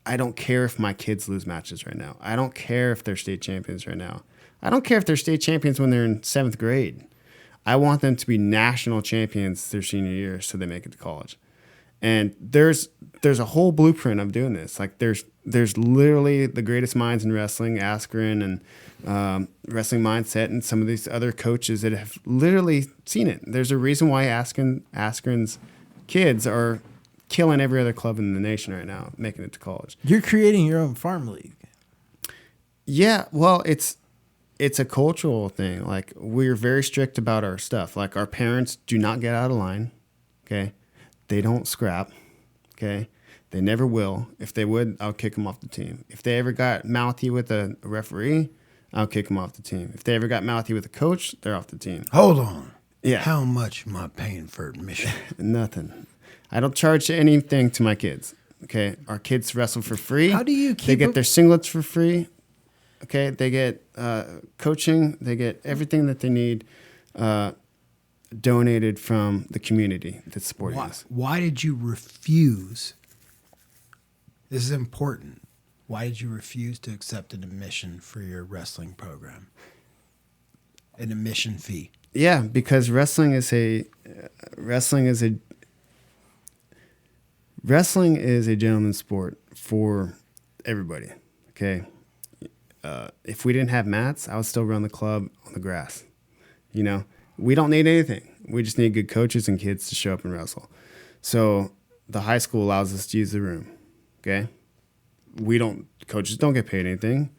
I don't care if my kids lose matches right now. I don't care if they're state champions right now. I don't care if they're state champions when they're in 7th grade. I want them to be national champions their senior year so they make it to college. And there's a whole blueprint of doing this. Like there's literally the greatest minds in wrestling, Askren and Wrestling Mindset, and some of these other coaches that have literally seen it. There's a reason why Askren's kids are killing every other club in the nation right now, making it to college. You're creating your own farm league. Yeah, well, it's a cultural thing. Like we're very strict about our stuff. Like our parents do not get out of line. Okay. They don't scrap. Okay. They never will. If they would, I'll kick them off the team. If they ever got mouthy with a referee, I'll kick them off the team. If they ever got mouthy with a coach, they're off the team. Hold on. Yeah. How much am I paying for admission? Nothing. I don't charge anything to my kids. Okay. Our kids wrestle for free. How do you They get their singlets for free. Okay. They get coaching. They get everything that they need donated from the community that's supporting us. Why did you refuse? This is important. Why did you refuse to accept an admission for your wrestling program? An admission fee. Yeah, because wrestling is a gentleman's sport for everybody. Okay, if we didn't have mats, I would still run the club on the grass. You know, we don't need anything. We just need good coaches and kids to show up and wrestle. So the high school allows us to use the room. Okay, coaches don't get paid anything.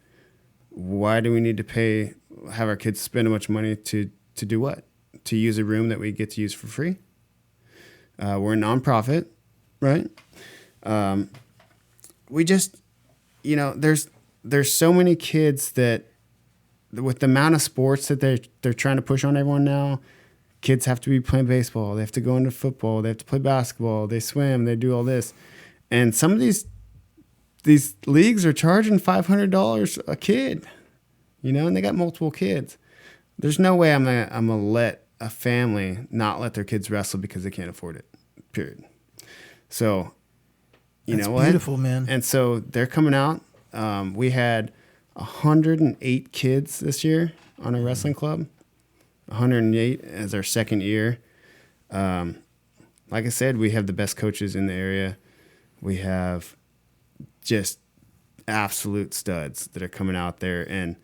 Why do we need to have our kids spend a bunch of money to do what? To use a room that we get to use for free? We're a nonprofit, right? We just, there's so many kids that with the amount of sports that they're trying to push on everyone now, kids have to be playing baseball. They have to go into football. They have to play basketball. They swim. They do all this. And some of these leagues are charging $500 a kid, and they got multiple kids. There's no way I'm gonna let a family not let their kids wrestle because they can't afford it. Period. So, That's know what? Beautiful, man. And so they're coming out. We had 108 kids this year on our wrestling club. 108 as our second year. Like I said, we have the best coaches in the area. We have just absolute studs that are coming out there, and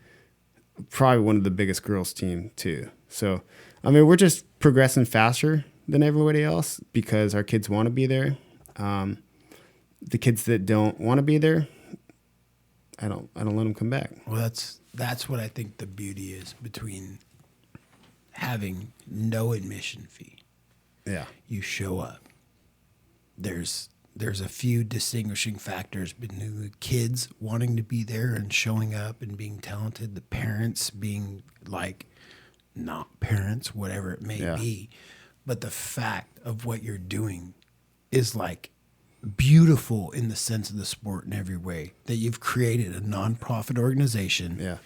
probably one of the biggest girls team too. So, we're just progressing faster than everybody else because our kids want to be there. The kids that don't want to be there, I don't let them come back. Well, that's what I think the beauty is between having no admission fee. Yeah. You show up. There's a few distinguishing factors between the kids wanting to be there and showing up and being talented, the parents being like not parents, whatever it may be. But the fact of what you're doing is like beautiful in the sense of the sport in every way, that you've created a nonprofit organization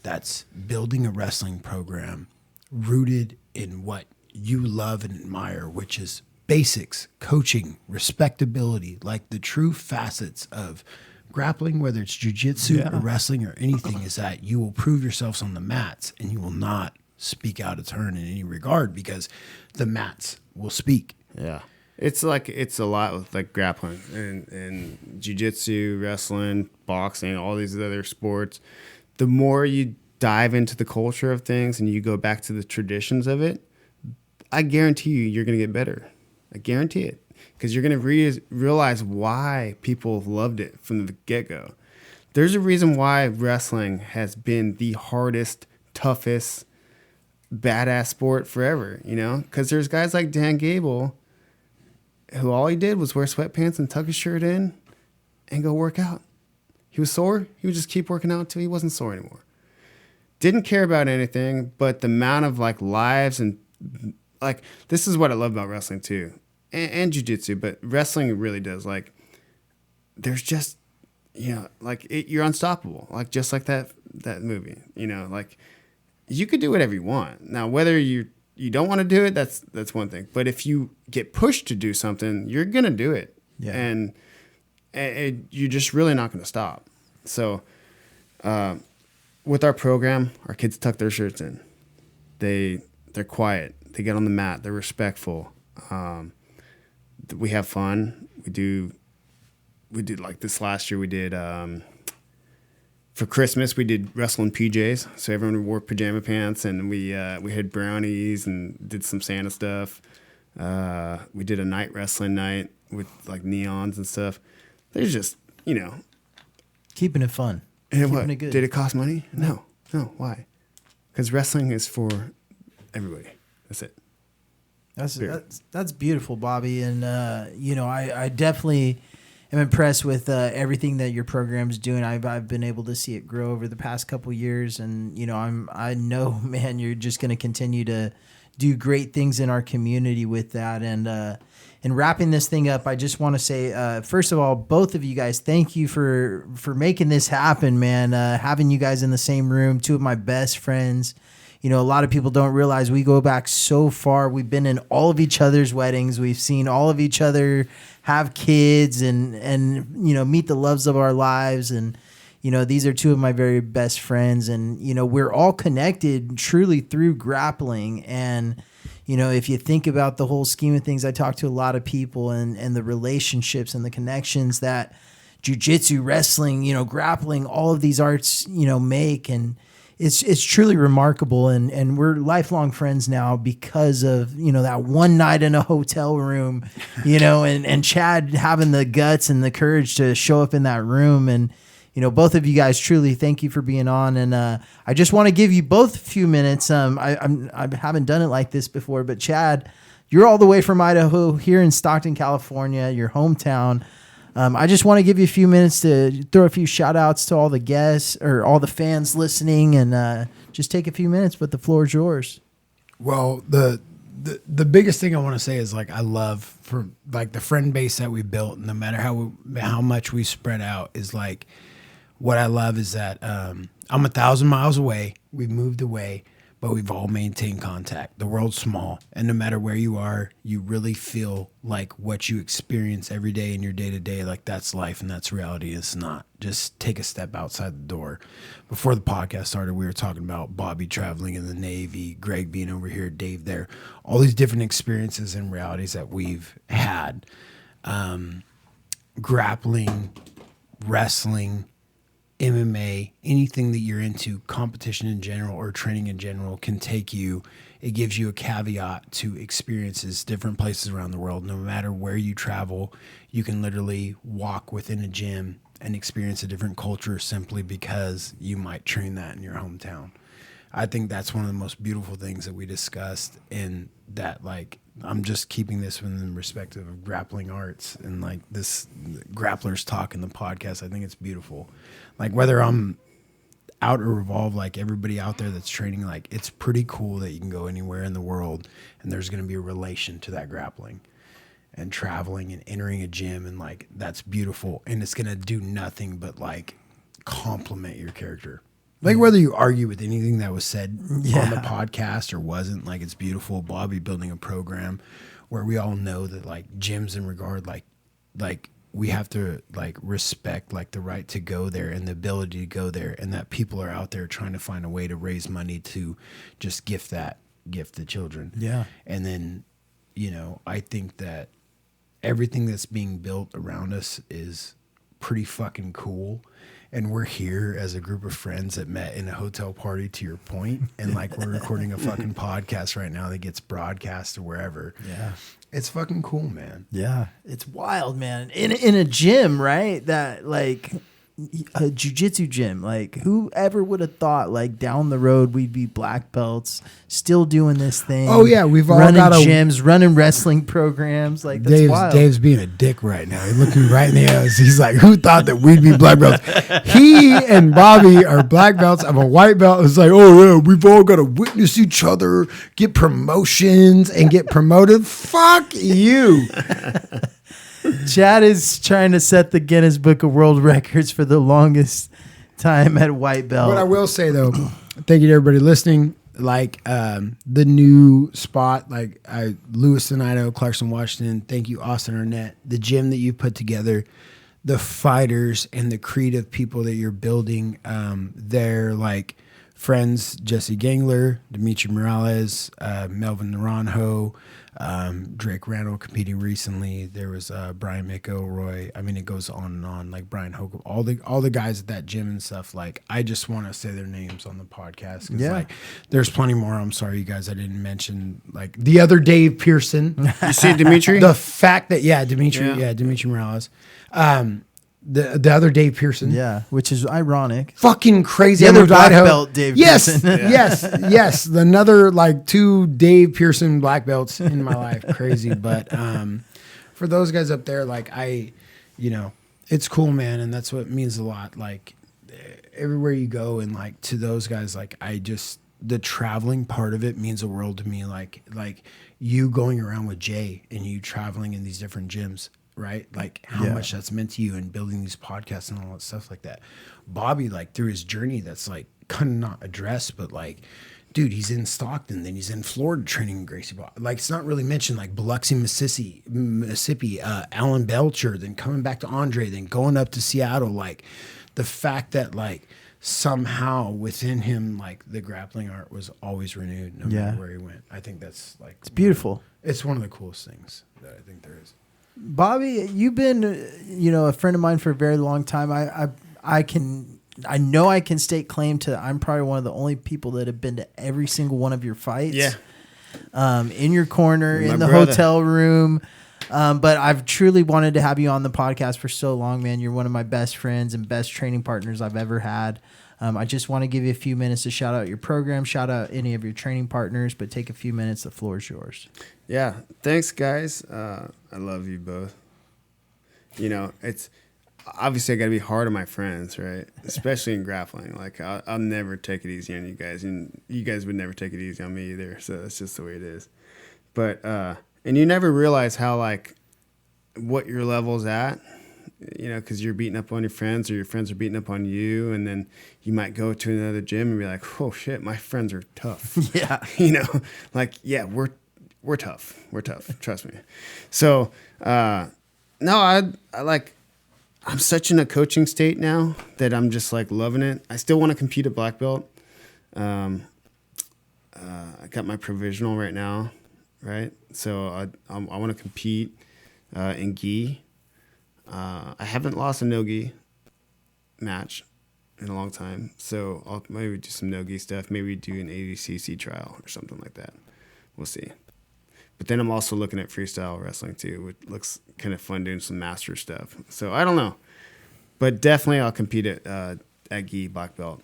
that's building a wrestling program rooted in what you love and admire, which is basics, coaching, respectability, like the true facets of grappling, whether it's jiu-jitsu or wrestling or anything, is that you will prove yourselves on the mats and you will not speak out of turn in any regard because the mats will speak. Yeah. It's a lot with like grappling and jiu-jitsu, wrestling, boxing, all these other sports. The more you dive into the culture of things and you go back to the traditions of it, I guarantee you're going to get better. I guarantee it, because you're going to realize why people loved it from the get-go. There's a reason why wrestling has been the hardest, toughest, badass sport forever, because there's guys like Dan Gable who all he did was wear sweatpants and tuck his shirt in and go work out. He was sore. He would just keep working out until he wasn't sore anymore. Didn't care about anything, but the amount of lives and this is what I love about wrestling too, and jiu-jitsu, but wrestling really does. There's just, you're unstoppable. Just like that movie, you could do whatever you want. Now, whether you don't want to do it, that's one thing. But if you get pushed to do something, you're going to do it. Yeah. And you're just really not going to stop. So, with our program, our kids tuck their shirts in. They're quiet. They get on the mat. They're respectful. We have fun. We do like this last year. We did for Christmas. We did wrestling PJs. So everyone wore pajama pants, and we had brownies and did some Santa stuff. We did a night wrestling night with neons and stuff. There's just keeping it fun. And keeping it good. Did it cost money? No. Why? Because wrestling is for everybody. That's it. That's beautiful, Bobby. And I definitely am impressed with everything that your program's doing. I've been able to see it grow over the past couple years, and I know, man, you're just going to continue to do great things in our community with that. And wrapping this thing up, I just want to say, first of all, both of you guys, thank you for making this happen, man. Having you guys in the same room, two of my best friends. A lot of people don't realize we go back so far. We've been in all of each other's weddings. We've seen all of each other have kids and meet the loves of our lives. And, these are two of my very best friends. And, we're all connected truly through grappling. And, if you think about the whole scheme of things, I talk to a lot of people and the relationships and the connections that jiu-jitsu, wrestling, grappling, all of these arts, make. And it's truly remarkable. And we're lifelong friends now because of, that one night in a hotel room, and Chad having the guts and the courage to show up in that room. And, both of you guys, truly thank you for being on. And I just want to give you both a few minutes. I haven't done it like this before, but Chad, you're all the way from Idaho here in Stockton, California, your hometown. I just want to give you a few minutes to throw a few shout outs to all the guests or all the fans listening, and just take a few minutes, but the floor is yours. Well, the biggest thing I want to say is I love for the friend base that we built, no matter how much we spread out, is what I love is that I'm 1,000 miles away. We've moved away, but we've all maintained contact. The world's small, and no matter where you are, you really feel like what you experience every day in your day-to-day, that's life and that's reality. It's not. Just take a step outside the door. Before the podcast started, we were talking about Bobby traveling in the Navy, Greg being over here, Dave there, all these different experiences and realities that we've had. Grappling, wrestling, MMA, anything that you're into, competition in general or training in general can take you. It gives you a caveat to experiences, different places around the world. No matter where you travel, you can literally walk within a gym and experience a different culture simply because you might train that in your hometown. I think that's one of the most beautiful things that we discussed, in that I'm just keeping this within the perspective of grappling arts and this Grapplers talk in the podcast. I think it's beautiful. Whether I'm out or Revolve, everybody out there that's training, it's pretty cool that you can go anywhere in the world and there's going to be a relation to that grappling and traveling and entering a gym, and that's beautiful, and it's going to do nothing but complement your character. Whether you argue with anything that was said on the podcast or wasn't, it's beautiful. Bobby building a program where we all know that gyms in regard, we have to respect the right to go there and the ability to go there, and that people are out there trying to find a way to raise money to just gift the children. Yeah. And then, I think that everything that's being built around us is pretty fucking cool. And we're here as a group of friends that met in a hotel party, to your point, and we're recording a fucking podcast right now that gets broadcast to wherever. Yeah. It's fucking cool, man. Yeah. It's wild, man. In a gym, right? That a jiu-jitsu gym. Whoever would have thought down the road we'd be black belts still doing this thing. Oh yeah, we've all running got gyms, running wrestling programs. That's wild. Dave's being a dick right now. He's looking right in the eyes. He's like, who thought that we'd be black belts? He and Bobby are black belts. I'm a white belt. It's oh yeah, we've all got to witness each other, get promotions and get promoted. Fuck you. Chad is trying to set the Guinness Book of World Records for the longest time at white belt. What I will say though, thank you to everybody listening. The new spot, Lewiston, Idaho, Clarkson, Washington. Thank you, Austin Arnett. The gym that you put together, the fighters and the creative people that you're building. They're friends, Jesse Gangler, Dimitri Morales, Melvin Naranjo, Drake Randall competing recently. There was Brian McElroy. I mean, it goes on and on. Brian Hogan, all the guys at that gym and stuff. I just want to say their names on the podcast. There's plenty more. I'm sorry, you guys, I didn't mention the other Dave Pearson. You see Dimitri? The fact that Dimitri Morales. The other Dave Pearson. Yeah, which is ironic. Fucking crazy. The other black belt Dave Pearson. Yes. Another 2 Dave Pearson black belts in my life. Crazy. But for those guys up there, you know, it's cool, man. And that's what means a lot. Like everywhere you go, and like to those guys, like the traveling part of it means the world to me. Like you going around with Jay and you traveling in these different gyms, right? Like how much that's meant to you, and building these podcasts and all that stuff like that. Bobby, like through his journey, that's like kind of not addressed, but like, dude, he's in Stockton, then he's in Florida training in Gracie Bar. Like it's not really mentioned, like Biloxi, Mississippi, Alan Belcher, then coming back to Andre, then going up to Seattle. Like the fact that like somehow within him, like the grappling art was always renewed no matter where he went. I think that's like, it's beautiful. It's one of the coolest things that I think there is. Bobby, you've been, a friend of mine for a very long time. I know I can stake claim to, I'm probably one of the only people that have been to every single one of your fights. Yeah. In your corner, My in the brother. hotel room. But I've truly wanted to have you on the podcast for so long, man. You're one of my best friends and best training partners I've ever had. I just want to give you a few minutes to shout out your program, shout out any of your training partners, but take a few minutes. The floor is yours. Yeah. Thanks, guys. I love you both. It's obviously I got to be hard on my friends, right? Especially in grappling. Like I'll never take it easy on you guys, and you guys would never take it easy on me either. So that's just the way it is. But and you never realize how like what your level's at, because you're beating up on your friends, or your friends are beating up on you, and then you might go to another gym and be like, "Oh shit, my friends are tough." Yeah. We're tough. We're tough. Trust me. So no, I like. I'm such in a coaching state now that I'm just like loving it. I still want to compete at black belt. I got my provisional right now, right? So I want to compete in gi. I haven't lost a no gi match in a long time, so I'll maybe do some no gi stuff. Maybe do an ADCC trial or something like that. We'll see. But then I'm also looking at freestyle wrestling too, which looks kind of fun, doing some master stuff. So I don't know, but definitely I'll compete at gi black belt.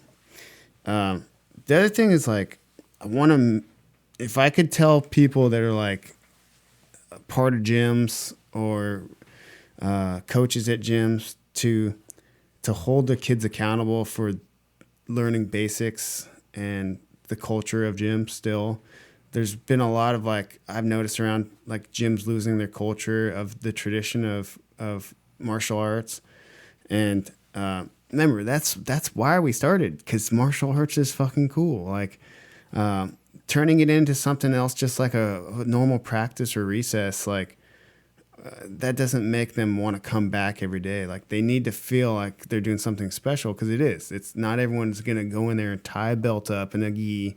The other thing is like, I want to, if I could tell people that are like part of gyms or coaches at gyms to hold the kids accountable for learning basics and the culture of gyms still. There's been a lot of like, I've noticed around like gyms losing their culture of the tradition of martial arts. And remember, that's why we started, because martial arts is fucking cool. Like turning it into something else, just like a normal practice or recess, like that doesn't make them want to come back every day. Like they need to feel like they're doing something special, because it is. It's not everyone's going to go in there and tie a belt up in a gi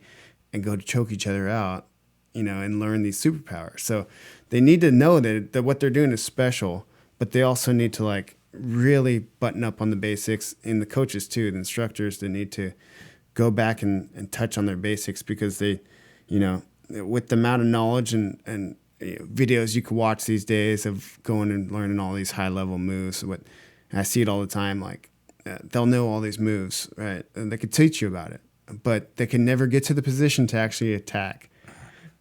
and go to choke each other out, and learn these superpowers. So they need to know that what they're doing is special, but they also need to like really button up on the basics. And the coaches too, the instructors, they need to go back and touch on their basics, because they, with the amount of knowledge and videos you can watch these days of going and learning all these high level moves, I see it all the time. Like they'll know all these moves, right? And they could teach you about it, but they can never get to the position to actually attack.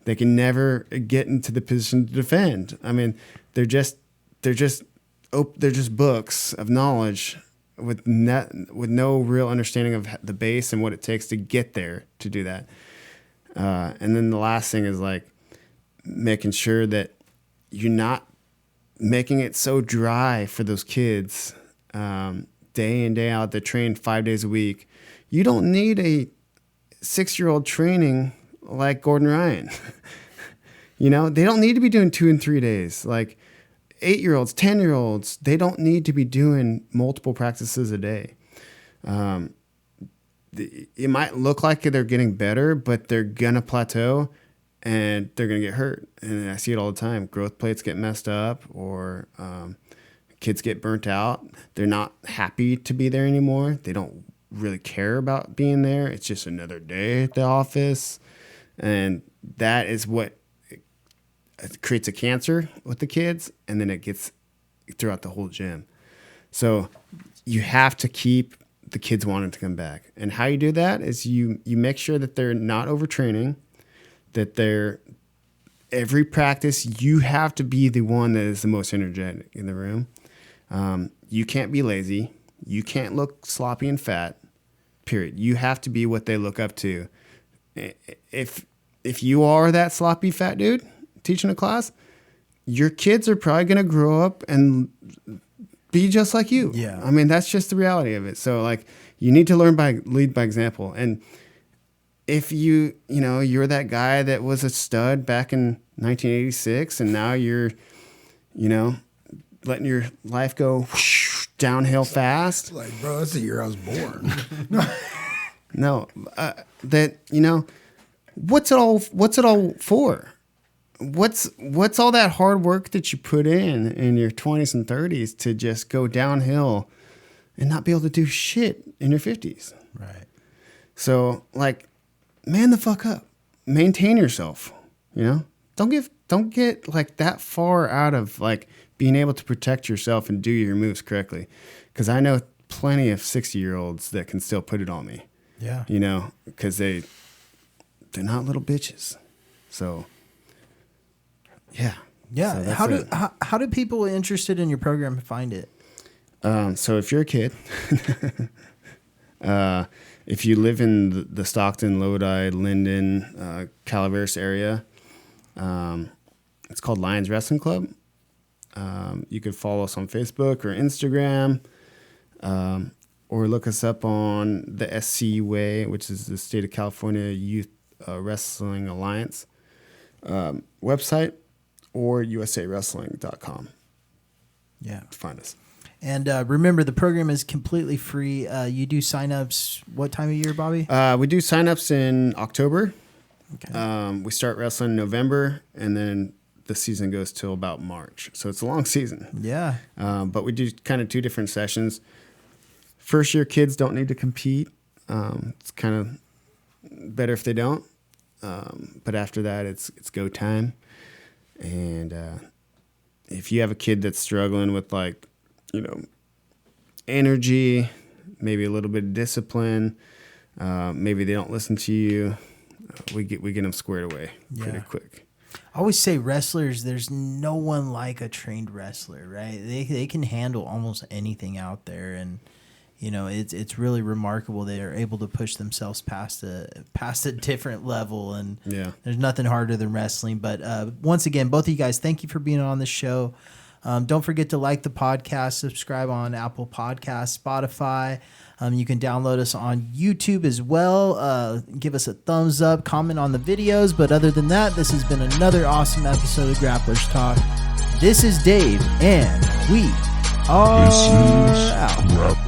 They can never get into the position to defend. I mean, they're just books of knowledge with no real understanding of the base and what it takes to get there to do that. And then the last thing is like making sure that you're not making it so dry for those kids day in, day out. They train 5 days a week. You don't need a 6-year-old training like Gordon Ryan. They don't need to be doing 2 and 3 days. Like 8-year-olds, 10-year-olds, they don't need to be doing multiple practices a day. It might look like they're getting better, but they're gonna plateau and they're gonna get hurt. And I see it all the time. Growth plates get messed up, or kids get burnt out. They're not happy to be there anymore. They don't really care about being there. It's just another day at the office. And that is what it creates a cancer with the kids, and then it gets throughout the whole gym. So you have to keep the kids wanting to come back. And how you do that is you make sure that they're not overtraining, that they're every practice you have to be the one that is the most energetic in the room. You can't be lazy. You can't look sloppy and fat. Period. You have to be what they look up to. If you are that sloppy fat dude teaching a class, your kids are probably going to grow up and be just like you. Yeah. I mean, that's just the reality of it. So like, you need to lead by example. And if you're that guy that was a stud back in 1986 and now you're, letting your life go downhill fast. Like, bro, that's the year I was born. No, what's it all for? What's all that hard work that you put in your 20s and 30s to just go downhill and not be able to do shit in your 50s? Right. So like, man the fuck up. Maintain yourself, Don't get like that far out of like being able to protect yourself and do your moves correctly. Cuz I know plenty of 60-year-olds that can still put it on me. Yeah. Cuz they're not little bitches. So yeah. Yeah. So how do people interested in your program find it? So if you're a kid, if you live in the Stockton, Lodi, Linden, Calaveras area, it's called Lions Wrestling Club. You could follow us on Facebook or Instagram, or look us up on the SCUA, which is the State of California Youth Wrestling Alliance website, or usawrestling.com. Yeah. To find us. And remember, the program is completely free. You do signups what time of year, Bobby? We do signups in October. Okay. We start wrestling in November, and then the season goes till about March. So it's a long season. Yeah. But we do kind of 2 different sessions. First year kids don't need to compete. It's kind of better if they don't. But after that, it's go time. And if you have a kid that's struggling with like, energy, maybe a little bit of discipline, maybe they don't listen to you, we get them squared away pretty quick. I always say wrestlers, there's no one like a trained wrestler, right? They can handle almost anything out there, and it's really remarkable they are able to push themselves past a different level, and there's nothing harder than wrestling. But once again, both of you guys, thank you for being on the show. Don't forget to like the podcast, subscribe on Apple Podcasts, Spotify. You can download us on YouTube as well. Give us a thumbs up, comment on the videos. But other than that, this has been another awesome episode of Grapplers Talk. This is Dave, and we are This is out.